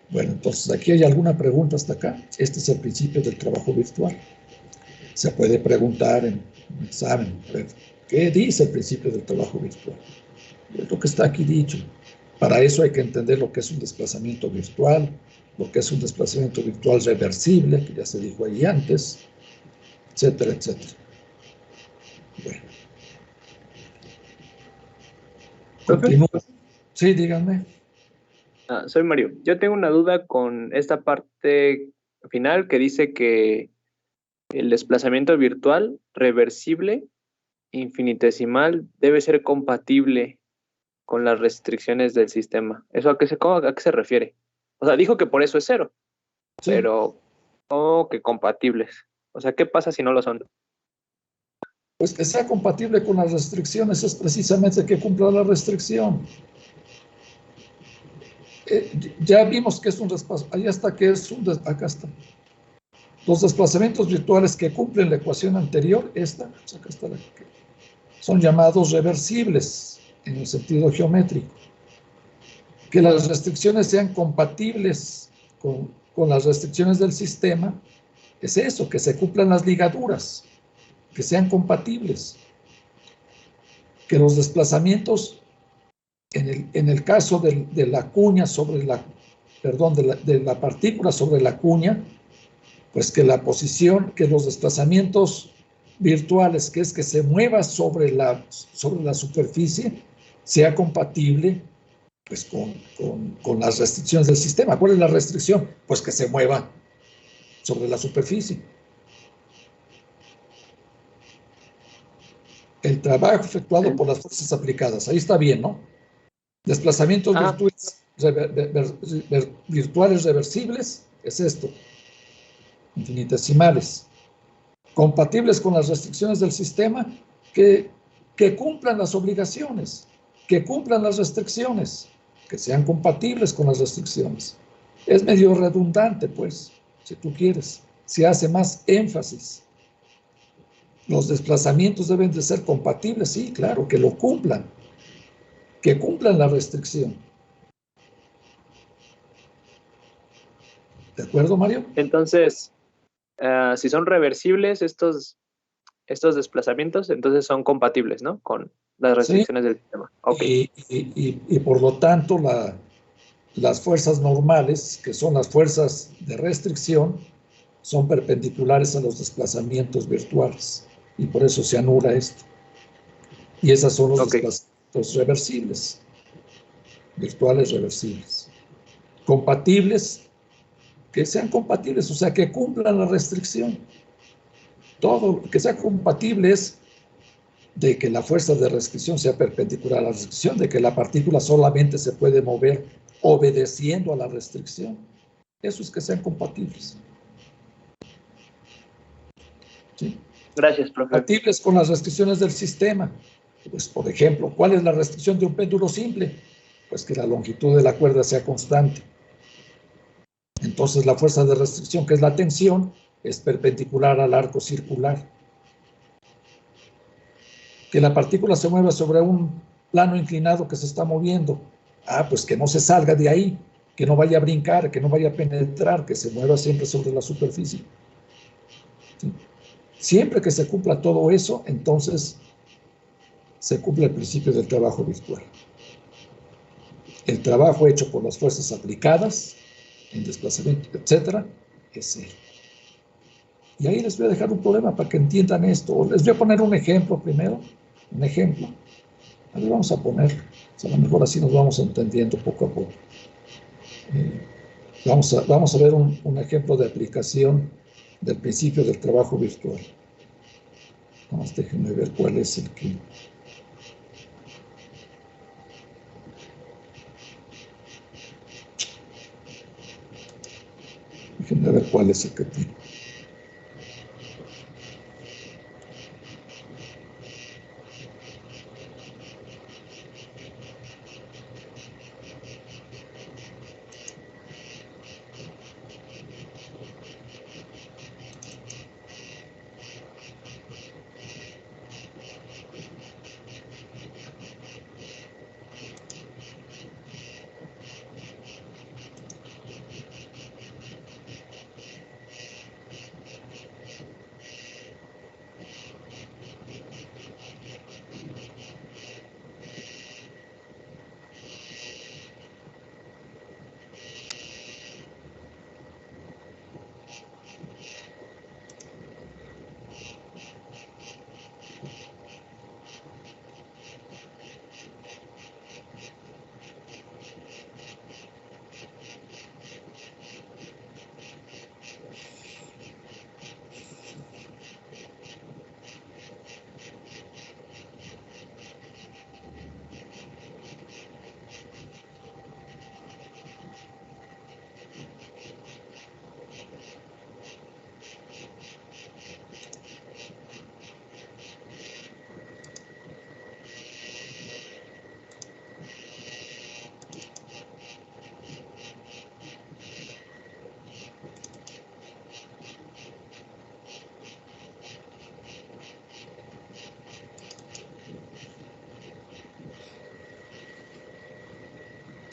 Bueno, entonces aquí hay alguna pregunta hasta acá. Este es el principio del trabajo virtual. Se puede preguntar en un examen, a ver, ¿qué dice el principio del trabajo virtual? Es lo que está aquí dicho. Para eso hay que entender lo que es un desplazamiento virtual, lo que es un desplazamiento virtual reversible, que ya se dijo ahí antes, etcétera, etcétera. Bueno. Continúo. Sí, díganme. Soy Mario. Yo tengo una duda con esta parte final que dice que el desplazamiento virtual reversible infinitesimal debe ser compatible con las restricciones del sistema. ¿Eso a qué se refiere? O sea, dijo que por eso es cero, Sí. pero ¿cómo que compatibles? O sea, ¿qué pasa si no lo son? Pues que sea compatible con las restricciones es precisamente que cumpla la restricción. Ya vimos que es un desplazamiento, ahí está que es un acá está. Los desplazamientos virtuales que cumplen la ecuación anterior, esta, pues acá está la que son llamados reversibles en el sentido geométrico. Que las restricciones sean compatibles con las restricciones del sistema, es eso, que se cumplan las ligaduras, que sean compatibles. Que los desplazamientos, en el caso de la cuña sobre la, perdón, de la partícula sobre la cuña, pues que la posición, que los desplazamientos virtuales, que es que se mueva sobre la superficie, sea compatible pues con las restricciones del sistema. ¿Cuál es la restricción? Pues que se mueva sobre la superficie. El trabajo efectuado por las fuerzas aplicadas, ahí está bien, ¿no? Desplazamientos virtuales reversibles, es esto, infinitesimales, compatibles con las restricciones del sistema, que cumplan las obligaciones, que cumplan las restricciones, que sean compatibles con las restricciones. Es medio redundante, pues, si tú quieres, se hace más énfasis. Los desplazamientos deben de ser compatibles, sí, claro, que lo cumplan, que cumplan la restricción. ¿De acuerdo, Mario? Entonces, si son reversibles estos desplazamientos, entonces son compatibles, ¿no? Con las restricciones del sistema. Okay. Y por lo tanto, las fuerzas normales, que son las fuerzas de restricción, son perpendiculares a los desplazamientos virtuales. Y por eso se anula esto. Y esas son los desplazamientos reversibles, virtuales reversibles. Compatibles, que sean compatibles, o sea, que cumplan la restricción. Todo lo que sea compatible es de que la fuerza de restricción sea perpendicular a la restricción, de que la partícula solamente se puede mover obedeciendo a la restricción. Eso es que sean compatibles. ¿Sí? Gracias, profe. Compatibles con las restricciones del sistema. Pues, por ejemplo, ¿cuál es la restricción de un péndulo simple? Pues que la longitud de la cuerda sea constante. Entonces, la fuerza de restricción, que es la tensión, es perpendicular al arco circular. Que la partícula se mueva sobre un plano inclinado que se está moviendo. Pues que no se salga de ahí, que no vaya a brincar, que no vaya a penetrar, que se mueva siempre sobre la superficie. ¿Sí? Siempre que se cumpla todo eso, entonces se cumple el principio del trabajo virtual. El trabajo hecho por las fuerzas aplicadas, en desplazamiento, etcétera, es cero. Y ahí les voy a dejar un problema para que entiendan esto. Les voy a poner un ejemplo primero, un ejemplo. A ver, vamos a poner, a lo mejor así nos vamos entendiendo poco a poco. Vamos a ver un ejemplo de aplicación del principio del trabajo virtual. Vamos, déjenme ver cuál es el que... Déjenme ver cuál es el que tengo.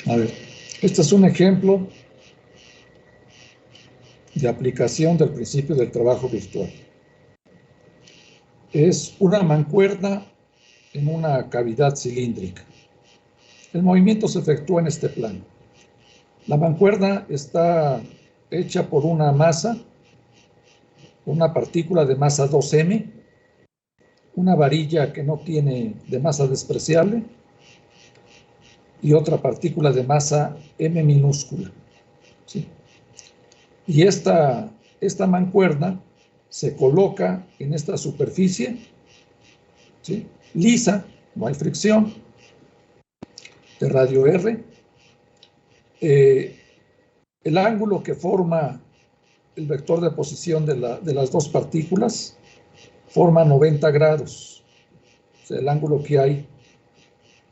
A ver, este es un ejemplo de aplicación del principio del trabajo virtual. Es una mancuerna en una cavidad cilíndrica. El movimiento se efectúa en este plano. La mancuerna está hecha por una masa, una partícula de masa 2m, una varilla que no tiene de masa despreciable y otra partícula de masa m minúscula. ¿Sí? Y esta mancuerna se coloca en esta superficie, ¿sí?, lisa, no hay fricción, de radio R. El ángulo que forma el vector de posición de las dos partículas forma 90 grados. O sea, el ángulo que hay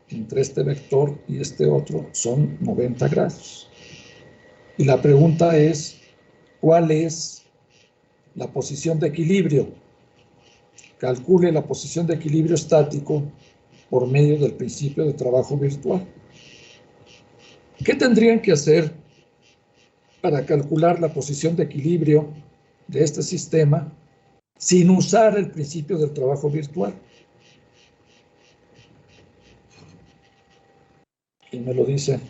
entre este vector y este otro son 90 grados. Y la pregunta es, ¿cuál es la posición de equilibrio? Calcule la posición de equilibrio estático por medio del principio de trabajo virtual. ¿Qué tendrían que hacer para calcular la posición de equilibrio de este sistema sin usar el principio del trabajo virtual? ¿Quién me lo dice?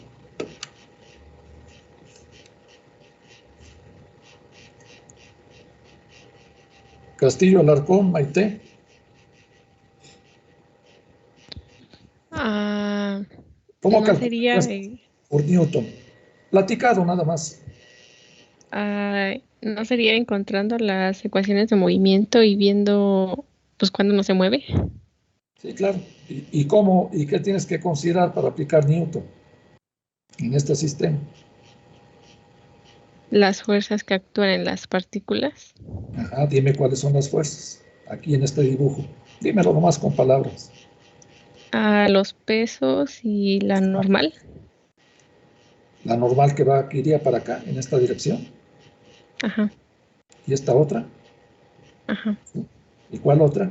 Castillo, Alarcón, Maite. ¿Cómo No sería, calculas por Newton? Platicado nada más. no sería encontrando las ecuaciones de movimiento y viendo pues cuándo no se mueve. Sí, claro. ¿Y cómo? ¿Y qué tienes que considerar para aplicar Newton en este sistema? Las fuerzas que actúan en las partículas. Ajá, dime cuáles son las fuerzas aquí en este dibujo. Dímelo nomás con palabras. Los pesos y la normal. La normal que iría para acá, en esta dirección. Ajá. ¿Y esta otra? Ajá. ¿Y cuál otra?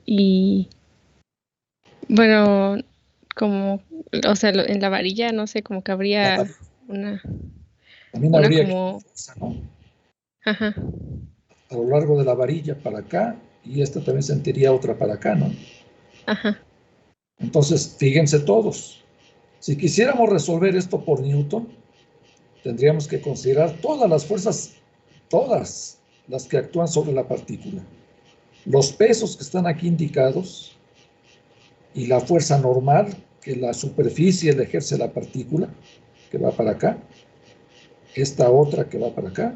Y bueno, como, o sea, en la varilla, no sé, como que habría También habría como... ¿no? Ajá. A lo largo de la varilla para acá, y esta también sentiría otra para acá, ¿no? Ajá. Entonces, fíjense todos. Si quisiéramos resolver esto por Newton, tendríamos que considerar todas las fuerzas, todas las que actúan sobre la partícula. Los pesos que están aquí indicados y la fuerza normal que la superficie le ejerce la partícula, que va para acá, esta otra que va para acá,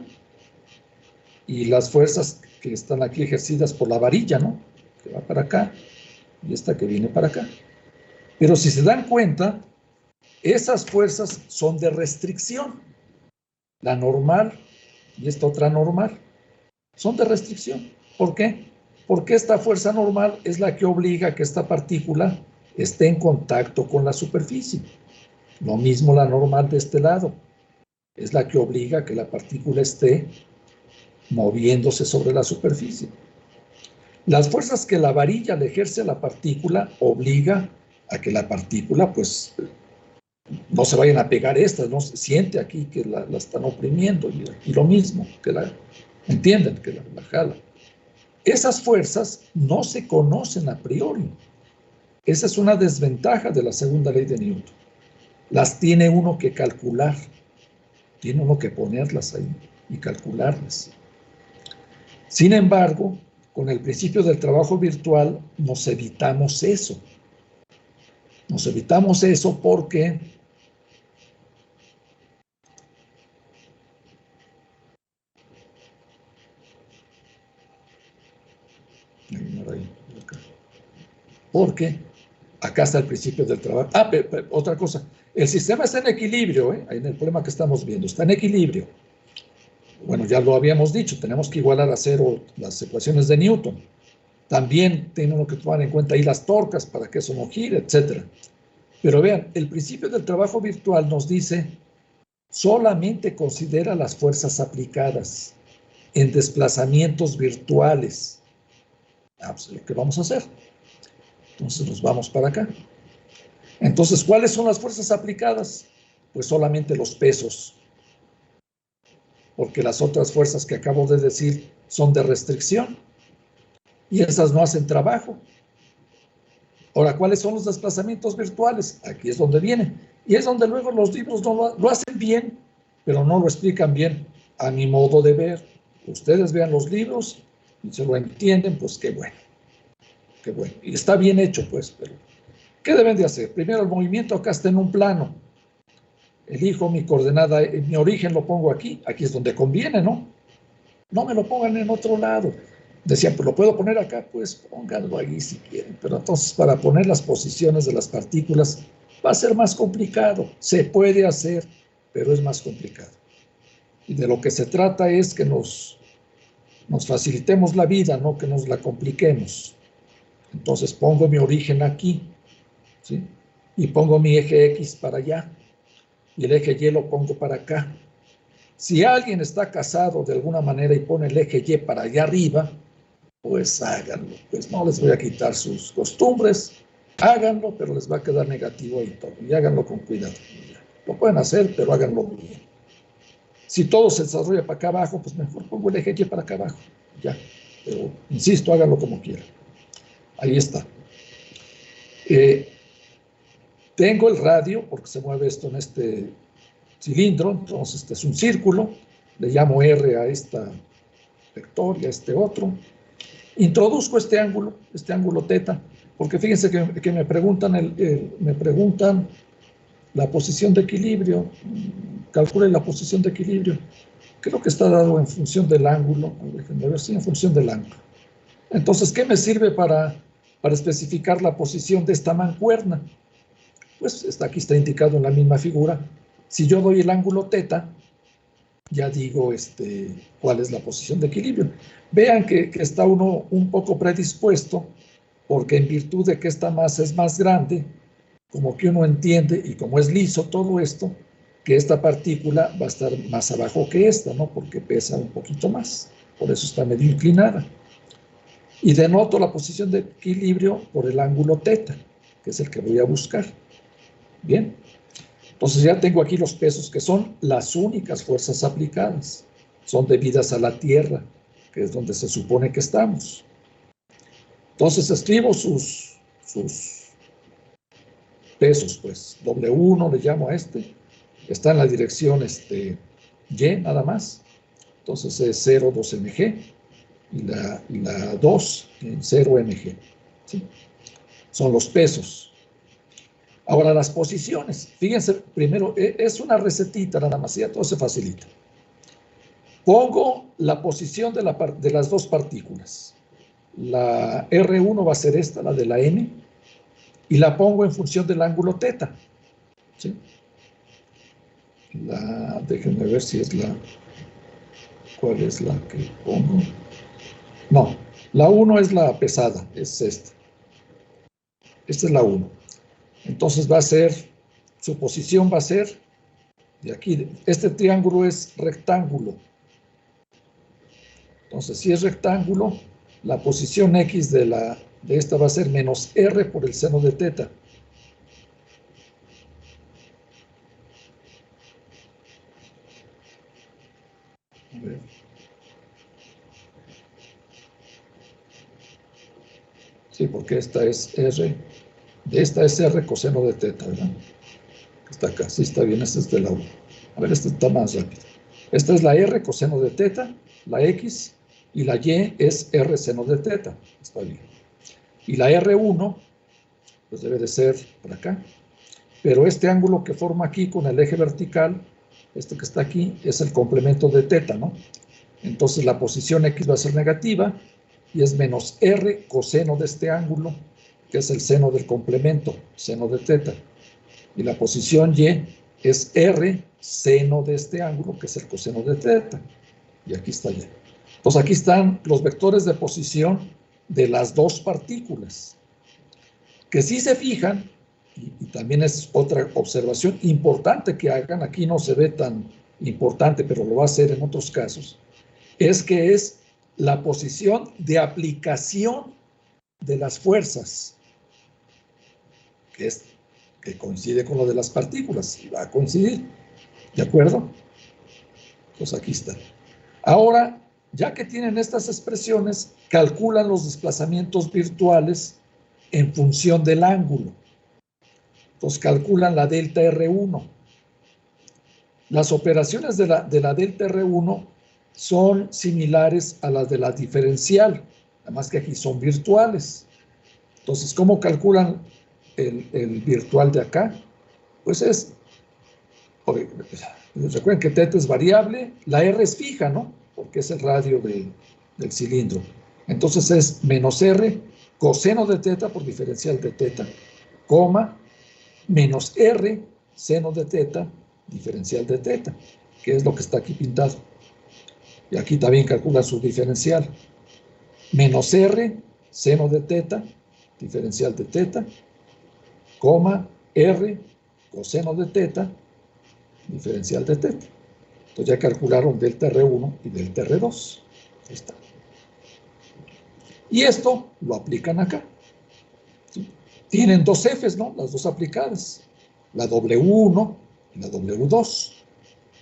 y las fuerzas que están aquí ejercidas por la varilla, ¿no?, que va para acá, y esta que viene para acá. Pero si se dan cuenta, esas fuerzas son de restricción. La normal y esta otra normal son de restricción. ¿Por qué? Porque esta fuerza normal es la que obliga a que esta partícula esté en contacto con la superficie. Lo mismo la normal de este lado. Es la que obliga a que la partícula esté moviéndose sobre la superficie. Las fuerzas que la varilla le ejerce a la partícula obliga a que la partícula, pues, no se vayan a pegar estas, no se siente aquí que la están oprimiendo, y lo mismo, que entienden, que la jala. Esas fuerzas no se conocen a priori. Esa es una desventaja de la segunda ley de Newton. Las tiene uno que calcular, tiene uno que ponerlas ahí y calcularlas. Sin embargo, con el principio del trabajo virtual nos evitamos eso. Nos evitamos eso porque acá está el principio del trabajo. Otra cosa, el sistema está en equilibrio, en el problema que estamos viendo, está en equilibrio. Bueno, ya lo habíamos dicho, tenemos que igualar a cero las ecuaciones de Newton. También tenemos que tomar en cuenta ahí las torcas para que eso no gire, etc. Pero vean, el principio del trabajo virtual nos dice, solamente considera las fuerzas aplicadas en desplazamientos virtuales. Pues lo que vamos a hacer. Entonces nos vamos para acá. Entonces, ¿cuáles son las fuerzas aplicadas? Pues solamente los pesos, porque las otras fuerzas que acabo de decir son de restricción y esas no hacen trabajo. Ahora, ¿cuáles son los desplazamientos virtuales? Aquí es donde viene. Y es donde luego los libros no lo hacen bien, pero no lo explican bien a mi modo de ver. Ustedes vean los libros y se lo entienden, pues qué bueno. Qué bueno. Y está bien hecho, pues, pero ¿qué deben de hacer? Primero, el movimiento acá está en un plano. Elijo mi coordenada, mi origen lo pongo aquí. Aquí es donde conviene, ¿no? No me lo pongan en otro lado. Decían, pues lo puedo poner acá, pues pónganlo ahí si quieren. Pero entonces para poner las posiciones de las partículas va a ser más complicado. Se puede hacer, pero es más complicado. Y de lo que se trata es que nos facilitemos la vida, no que nos la compliquemos. Entonces pongo mi origen aquí, ¿sí? Y pongo mi eje X para allá. Y el eje Y lo pongo para acá. Si alguien está casado de alguna manera y pone el eje Y para allá arriba, pues háganlo. Pues no les voy a quitar sus costumbres, háganlo, pero les va a quedar negativo ahí todo. Y háganlo con cuidado. Lo pueden hacer, pero háganlo bien. Si todo se desarrolla para acá abajo, pues mejor pongo el eje Y para acá abajo. Ya. Pero, insisto, háganlo como quieran. Ahí está. Tengo el radio, porque se mueve esto en este cilindro, entonces este es un círculo, le llamo R a esta vector y a este otro. Introduzco este ángulo teta, porque fíjense que me preguntan, la posición de equilibrio, calcule la posición de equilibrio. Creo que está dado en función del ángulo, déjenme ver si en función del ángulo. Entonces, ¿qué me sirve para especificar la posición de esta mancuerna? Pues aquí está indicado en la misma figura. Si yo doy el ángulo teta, ya digo cuál es la posición de equilibrio. Vean que está uno un poco predispuesto, porque en virtud de que esta masa es más grande, como que uno entiende, y como es liso todo esto, que esta partícula va a estar más abajo que esta, ¿no? Porque pesa un poquito más. Por eso está medio inclinada. Y denoto la posición de equilibrio por el ángulo teta, que es el que voy a buscar. Bien. Entonces ya tengo aquí los pesos, que son las únicas fuerzas aplicadas. Son debidas a la Tierra, que es donde se supone que estamos. Entonces escribo sus pesos, pues. W1 le llamo a este. Está en la dirección Y, nada más. Entonces es 0, 2 mg. Y la 2 en 0 mg. ¿Sí? Son los pesos. Ahora las posiciones, fíjense, primero es una recetita nada más, ya todo se facilita. Pongo la posición de las dos partículas. La R1 va a ser esta, la de la N, y la pongo en función del ángulo teta. ¿Sí? Déjenme ver si es ¿cuál es la que pongo? No, la 1 es la pesada, es esta. Esta es la 1. Entonces su posición va a ser de aquí. Este triángulo es rectángulo. Entonces, si es rectángulo, la posición X de esta va a ser menos R por el seno de teta. A ver. Sí, porque esta es R. De esta es R coseno de teta, ¿verdad? Está acá, sí está bien, esta es de la 1. A ver, esta está más rápido. Esta es la R coseno de teta, la X, y la Y es R seno de teta. Está bien. Y la R1, pues debe de ser por acá. Pero este ángulo que forma aquí con el eje vertical, este que está aquí, es el complemento de teta, ¿no? Entonces la posición X va a ser negativa y es menos R coseno de este ángulo, que es el seno del complemento, seno de teta. Y la posición Y es R seno de este ángulo, que es el coseno de teta. Y aquí está Y. Entonces aquí están los vectores de posición de las dos partículas. Que si se fijan, y también es otra observación importante que hagan, aquí no se ve tan importante, pero lo va a hacer en otros casos, es que es la posición de aplicación de las fuerzas. que coincide con lo de las partículas, y va a coincidir, ¿de acuerdo? Pues aquí está. Ahora, ya que tienen estas expresiones, calculan los desplazamientos virtuales en función del ángulo. Entonces calculan la delta R1. Las operaciones de la delta R1 son similares a las de la diferencial, además que aquí son virtuales. Entonces, ¿cómo calculan el virtual de acá? Pues recuerden que θ es variable, la R es fija, ¿no? Porque es el radio del cilindro. Entonces es menos R coseno de θ por diferencial de θ, coma, menos R seno de θ diferencial de θ, que es lo que está aquí pintado. Y aquí también calcula su diferencial. Menos R seno de θ diferencial de θ, coma, R coseno de θ diferencial de θ. Entonces ya calcularon delta R1 y delta R2. Ahí está. Y esto lo aplican acá. ¿Sí? Tienen dos Fs, ¿no? Las dos aplicadas. La W1 y la W2.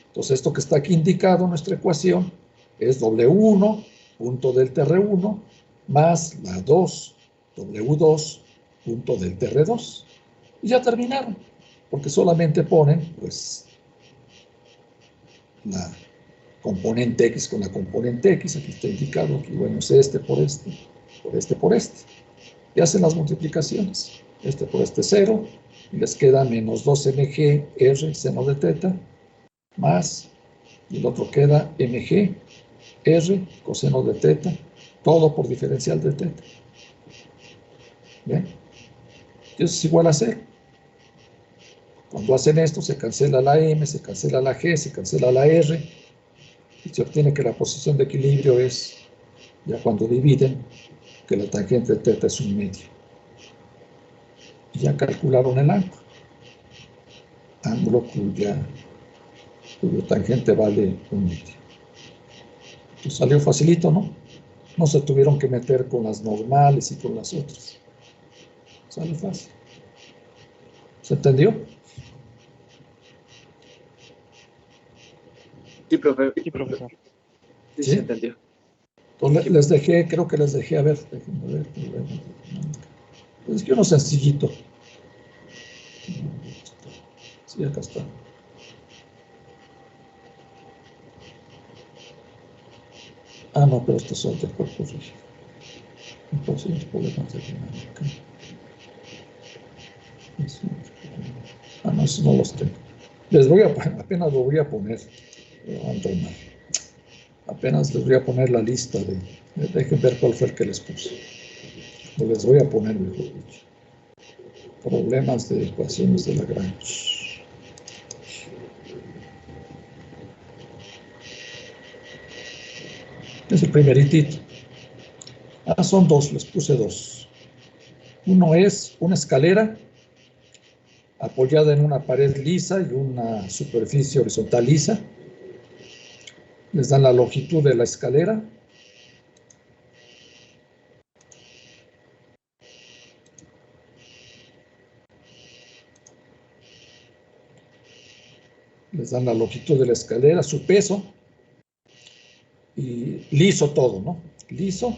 Entonces esto que está aquí indicado en nuestra ecuación es W1 punto delta R1 más la 2 W2 punto delta R2. Y ya terminaron, porque solamente ponen, pues, la componente X con la componente X, aquí está indicado, aquí, bueno, es este por este, por este por este. Y hacen las multiplicaciones, este por este 0, y les queda menos 2mg R seno de θ, más, y el otro queda mg R coseno de θ, todo por diferencial de θ. ¿Ven? Eso es igual a 0. Cuando hacen esto, se cancela la M, se cancela la G, se cancela la R, y se obtiene que la posición de equilibrio es, ya cuando dividen, que la tangente de θ es 1 medio. Y ya calcularon el ángulo. Ángulo cuyo tangente vale 1 medio. Pues salió facilito, ¿no? No se tuvieron que meter con las normales y con las otras. Sale fácil. ¿Se entendió? Sí, profe. Sí, profesor. Sí, ¿Sí? se entendió. Entonces les dejé, creo que les dejé, a ver, déjenme ver. Es que uno sencillito. Sí, acá está. Ah, no, pero estos son de cuerpo rígido. Entonces los problemas de dinámica. Ah, no, esos no los tengo. Apenas lo voy a poner. Ando mal. Apenas les voy a poner la lista de. Dejen ver cuál fue el que les puse. Les voy a poner, mejor dicho. Problemas de ecuaciones de Lagrange. Es el primeritito. Ah, son dos, les puse dos. Uno es una escalera apoyada en una pared lisa y una superficie horizontal lisa. Les dan la longitud de la escalera. Les dan la longitud de la escalera, su peso. Y liso todo, ¿no? Liso.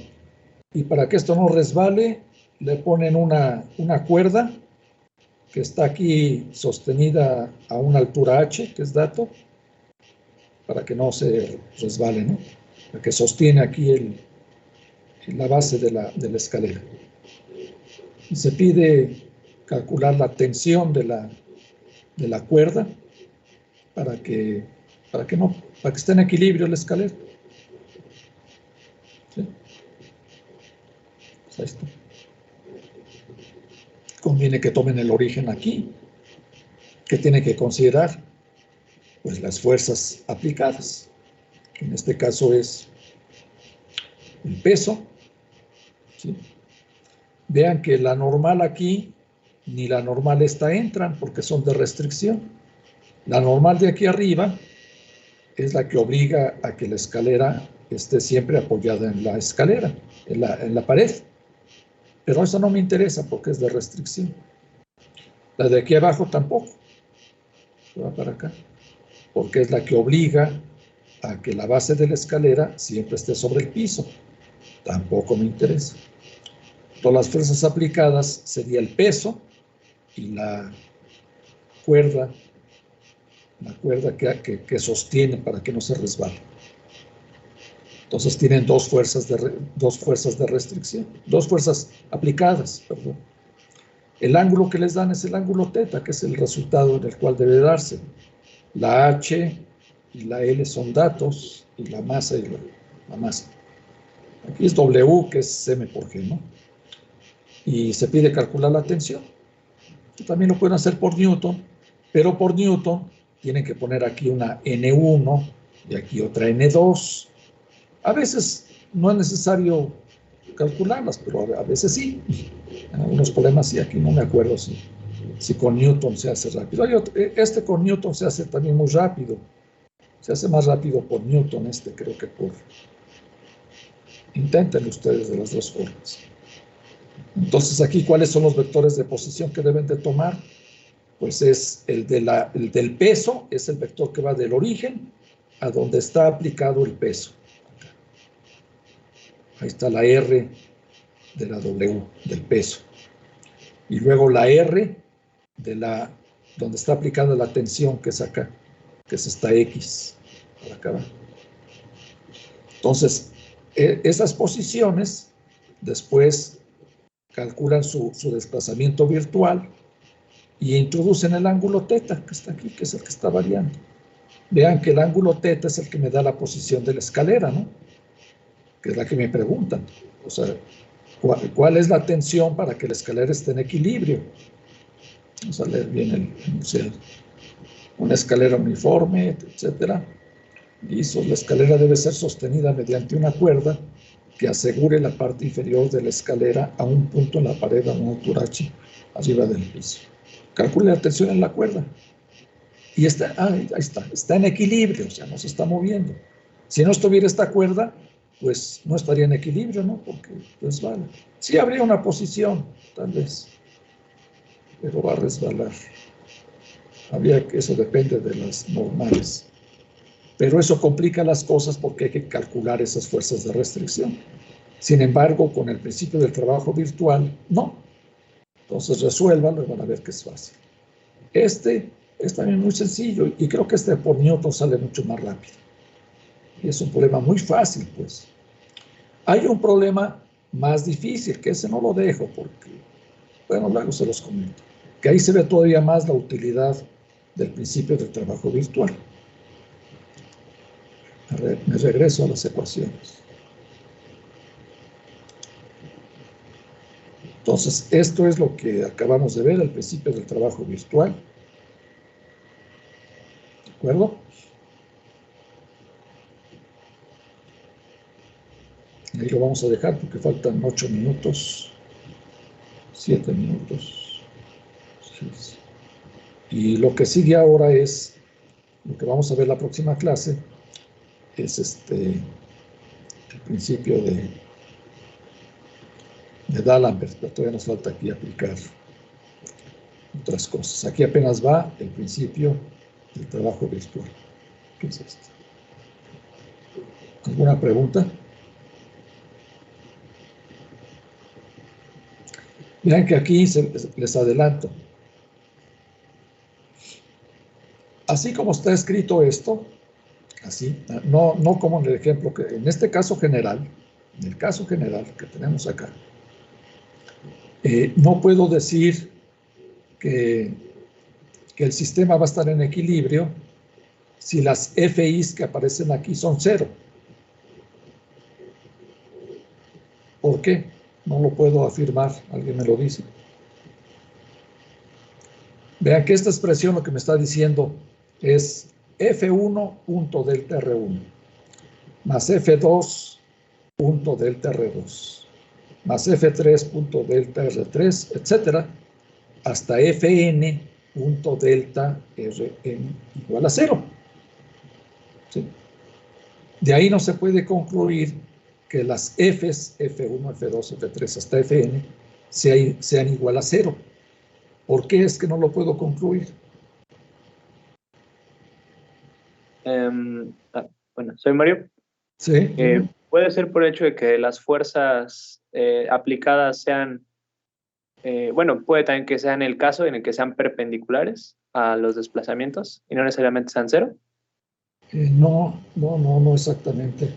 Y para que esto no resbale, le ponen una cuerda que está aquí sostenida a una altura h, que es dato, para que no se resbale, ¿no? La que sostiene aquí la base de la escalera. Y se pide calcular la tensión de la cuerda para que esté en equilibrio la escalera. ¿Sí? Pues ahí está. Conviene que tomen el origen aquí. ¿Qué tiene que considerar? Pues las fuerzas aplicadas, que en este caso es el peso. ¿Sí? Vean que la normal aquí ni la normal esta entran porque son de restricción. La normal de aquí arriba es la que obliga a que la escalera esté siempre apoyada en la escalera, en la pared. Pero eso no me interesa porque es de restricción. La de aquí abajo tampoco. Se va para acá. Porque es la que obliga a que la base de la escalera siempre esté sobre el piso. Tampoco me interesa. Todas las fuerzas aplicadas sería el peso y la cuerda que sostiene para que no se resbale. Entonces tienen dos fuerzas de restricción, dos fuerzas aplicadas, perdón. El ángulo que les dan es el ángulo θ, que es el resultado en el cual debe darse. La H y la L son datos, y la masa y la masa. Aquí es W, que es M por G, ¿no? Y se pide calcular la tensión. También lo pueden hacer por Newton, pero por Newton tienen que poner aquí una N1 y aquí otra N2. A veces no es necesario calcularlas, pero a veces sí. En algunos problemas sí, aquí no me acuerdo si con Newton se hace rápido. Este con Newton se hace también muy rápido. Se hace más rápido por Newton creo que por... Intenten ustedes de las dos formas. Entonces aquí, ¿cuáles son los vectores de posición que deben de tomar? Pues es el del peso, es el vector que va del origen a donde está aplicado el peso. Ahí está la R de la W, del peso. Y luego la R donde está aplicada la tensión, que es acá, que es esta X, para acá abajo. Entonces, esas posiciones después calculan su desplazamiento virtual y introducen el ángulo θ, que está aquí, que es el que está variando. Vean que el ángulo θ es el que me da la posición de la escalera, ¿no? Que es la que me preguntan. O sea, ¿cuál es la tensión para que la escalera esté en equilibrio? Vamos a leer bien el enunciado. Una escalera uniforme, etcétera. Listo, la escalera debe ser sostenida mediante una cuerda que asegure la parte inferior de la escalera a un punto en la pared a una altura h arriba del piso. Calcule la tensión en la cuerda. Y ahí está en equilibrio, o sea, no se está moviendo. Si no estuviera esta cuerda, pues no estaría en equilibrio, ¿no? Porque resbala. Sí habría una posición, tal vez, pero va a resbalar. Eso depende de las normales. Pero eso complica las cosas porque hay que calcular esas fuerzas de restricción. Sin embargo, con el principio del trabajo virtual, no. Entonces resuélvanlo y van a ver que es fácil. Este es también muy sencillo y creo que por Newton sale mucho más rápido. Y es un problema muy fácil, pues. Hay un problema más difícil, que ese no lo dejo porque, bueno, luego se los comento. Que ahí se ve todavía más la utilidad del principio del trabajo virtual. Me regreso a las ecuaciones. Entonces, esto es lo que acabamos de ver, el principio del trabajo virtual. ¿De acuerdo? Ahí lo vamos a dejar porque faltan 8 minutos, 7 minutos. 6. Y lo que sigue ahora es, lo que vamos a ver la próxima clase, es el principio de D'Alembert, pero todavía nos falta aquí aplicar otras cosas. Aquí apenas va el principio del trabajo virtual. ¿Qué es esto? ¿Alguna pregunta? Vean que aquí les adelanto. Así como está escrito esto, así, no como en el ejemplo, que en este caso general, en el caso general que tenemos acá, no puedo decir que el sistema va a estar en equilibrio si las FIs que aparecen aquí son 0. ¿Por qué? No lo puedo afirmar, alguien me lo dice. Vean que esta expresión lo que me está diciendo es F1 punto delta R1 más F2 punto delta R2 más F3 punto delta R3, etcétera, hasta Fn punto delta Rn igual a 0. ¿Sí? De ahí no se puede concluir que las Fs, F1, F2, F3 hasta Fn sean igual a 0. ¿Por qué es que no lo puedo concluir? Bueno, soy Mario. Sí. Puede ser por el hecho de que las fuerzas aplicadas sean, bueno, puede también que sean el caso en el que sean perpendiculares a los desplazamientos y no necesariamente sean cero. No exactamente.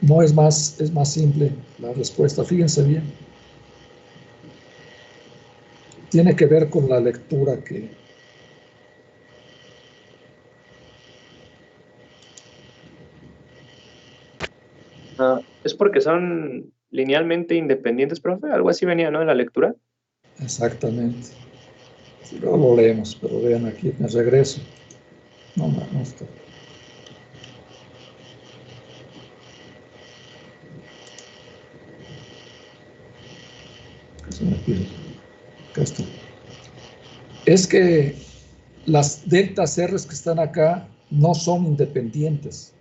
No es más simple la respuesta. Fíjense bien. Tiene que ver con la lectura que... ¿Es porque son linealmente independientes, profe? Algo así venía, ¿no? En la lectura. Exactamente. Si luego lo leemos, pero vean aquí, me regreso. No está. Se me pierde. Acá está. Es que las deltas R que están acá no son independientes,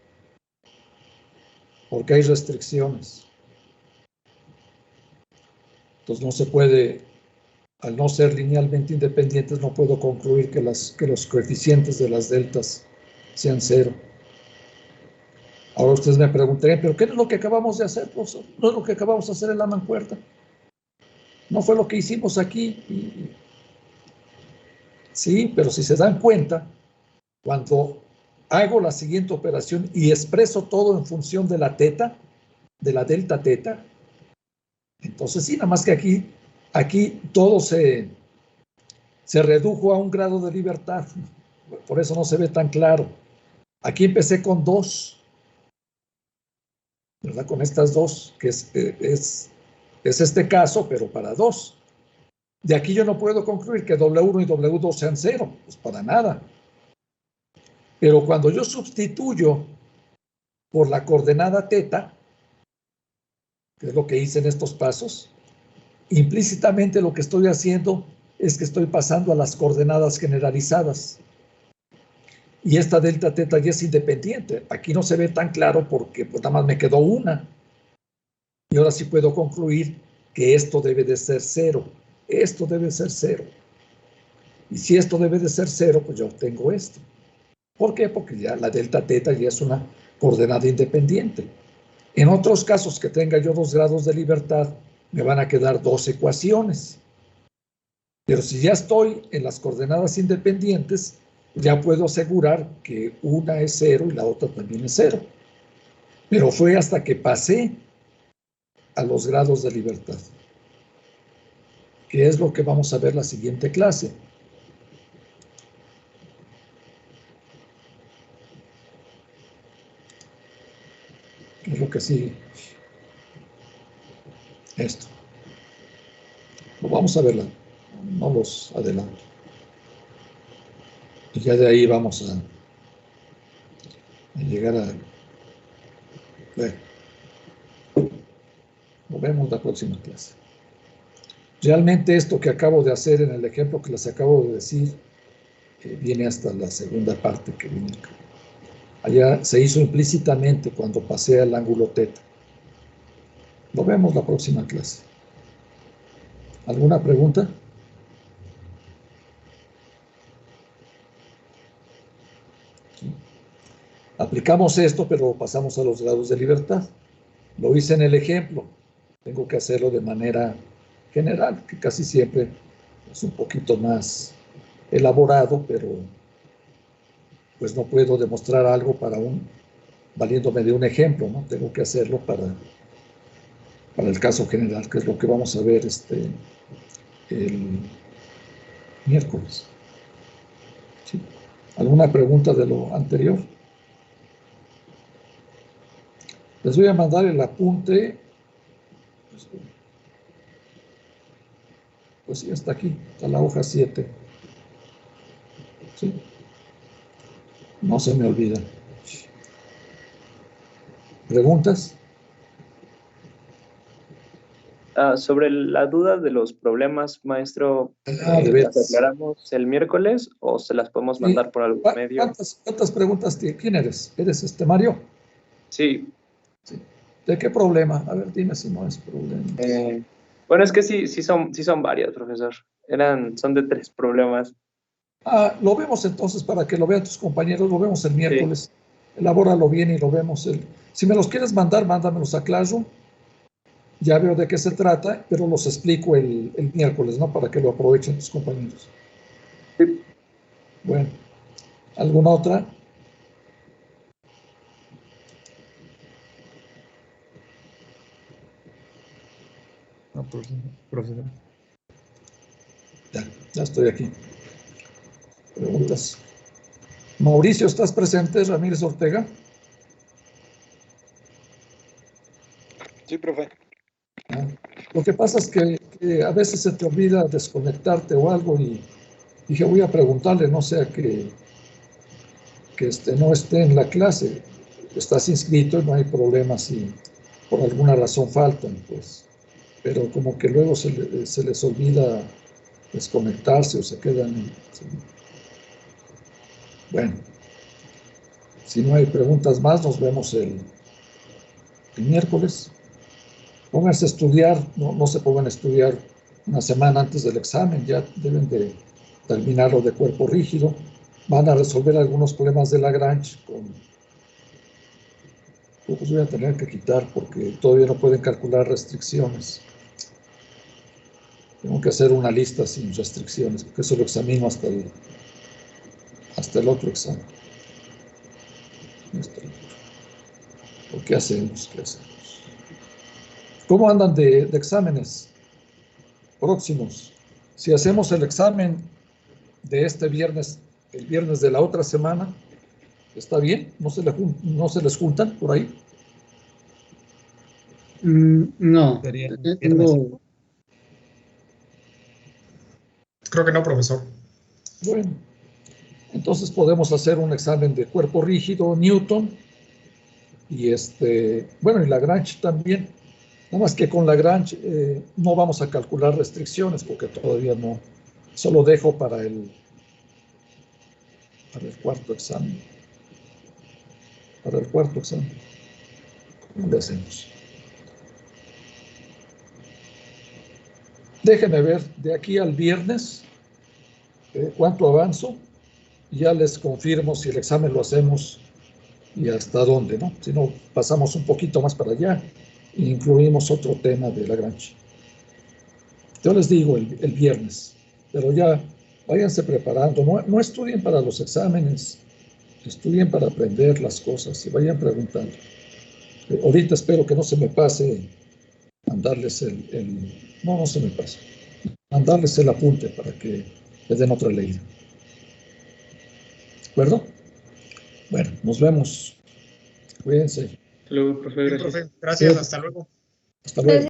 porque hay restricciones. Entonces no se puede, al no ser linealmente independientes, no puedo concluir que los coeficientes de las deltas sean cero. Ahora ustedes me preguntarían, ¿pero qué es lo que acabamos de hacer, profesor? No es lo que acabamos de hacer en la mancuerna. No fue lo que hicimos aquí. Sí, pero si se dan cuenta, cuando hago la siguiente operación y expreso todo en función de la teta, de la delta teta, entonces sí, nada más que aquí todo se redujo a un grado de libertad. Por eso no se ve tan claro. Aquí empecé con 2, ¿verdad? Con estas 2, que es este caso, pero para 2. De aquí yo no puedo concluir que W1 y W2 sean 0, pues para nada. Pero cuando yo sustituyo por la coordenada teta, que es lo que hice en estos pasos, implícitamente lo que estoy haciendo es que estoy pasando a las coordenadas generalizadas. Y esta delta teta ya es independiente. Aquí no se ve tan claro porque pues, nada más me quedó una. Y ahora sí puedo concluir que esto debe de ser 0. Esto debe ser 0. Y si esto debe de ser 0, pues yo obtengo esto. ¿Por qué? Porque ya la delta teta ya es una coordenada independiente. En otros casos que tenga yo 2 grados de libertad, me van a quedar 2 ecuaciones. Pero si ya estoy en las coordenadas independientes, ya puedo asegurar que una es 0 y la otra también es 0. Pero fue hasta que pasé a los grados de libertad, que es lo que vamos a ver la siguiente clase. ¿Qué es lo que sigue? Esto. Lo vamos a ver, no los adelanto. Y ya de ahí vamos a llegar a... Bueno, lo vemos la próxima clase. Realmente esto que acabo de hacer en el ejemplo que les acabo de decir, viene hasta la segunda parte que viene acá. Allá se hizo implícitamente cuando pasé al ángulo teta. Lo vemos la próxima clase. ¿Alguna pregunta? Sí. Aplicamos esto, pero pasamos a los grados de libertad. Lo hice en el ejemplo. Tengo que hacerlo de manera general, que casi siempre es un poquito más elaborado, pero pues no puedo demostrar algo valiéndome de un ejemplo, ¿no? Tengo que hacerlo para el caso general, que es lo que vamos a ver el miércoles. ¿Sí? ¿Alguna pregunta de lo anterior? Les voy a mandar el apunte. Pues sí, hasta aquí, está la hoja 7. ¿Sí? No se me olvida. ¿Preguntas? Sobre la duda de los problemas, maestro, ¿las aclaramos el miércoles o se las podemos mandar por algún medio? ¿Cuántas preguntas tienes? ¿Quién eres? ¿Eres Mario? Sí. ¿De qué problema? A ver, dime si no es problema. Bueno, es que sí son varias, profesor. Son de 3 problemas. Lo vemos entonces para que lo vean tus compañeros, lo vemos el miércoles. Elabóralo bien y lo vemos. Si me los quieres mandar, mándamelos a Classroom. Ya veo de qué se trata, pero los explico el miércoles, ¿no? Para que lo aprovechen tus compañeros. Sí. Bueno, ¿alguna otra? No, profesor. Ya estoy aquí. Preguntas. Mauricio, ¿estás presente? Ramírez Ortega. Sí, profe. Lo que pasa es que a veces se te olvida desconectarte o algo y dije, voy a preguntarle, no sea que no esté en la clase. Estás inscrito y no hay problema si por alguna razón faltan, pues. Pero como que luego se les olvida desconectarse o se quedan. ¿Sí? Bueno, si no hay preguntas más, nos vemos el miércoles. Pónganse a estudiar, no se pongan a estudiar una semana antes del examen, ya deben de terminarlo de cuerpo rígido. Van a resolver algunos problemas de Lagrange pues voy a tener que quitar porque todavía no pueden calcular restricciones. Tengo que hacer una lista sin restricciones, porque eso lo examino hasta el otro examen. ¿Qué hacemos? ¿Cómo andan de exámenes próximos? Si hacemos el examen de este viernes, el viernes de la otra semana, ¿está bien? ¿No se les juntan por ahí? No. Creo que no, profesor. Bueno, entonces podemos hacer un examen de cuerpo rígido, Newton, y bueno, y Lagrange también. Nada más que con Lagrange no vamos a calcular restricciones porque todavía no. Solo dejo para el cuarto examen. Para el cuarto examen. ¿Cómo le hacemos? Déjenme ver de aquí al viernes cuánto avanzo. Y ya les confirmo si el examen lo hacemos y hasta dónde, ¿no? Si no, pasamos un poquito más para allá e incluimos otro tema de Lagrange. Yo les digo el viernes, pero ya váyanse preparando. No estudien para los exámenes, estudien para aprender las cosas y vayan preguntando. Ahorita espero que no se me pase mandarles no se me pase. Mandarles el apunte para que les den otra leída. ¿De acuerdo? Bueno, nos vemos. Cuídense. Hasta luego, profe. Sí, Gracias. profe. Gracias, hasta luego. Hasta luego.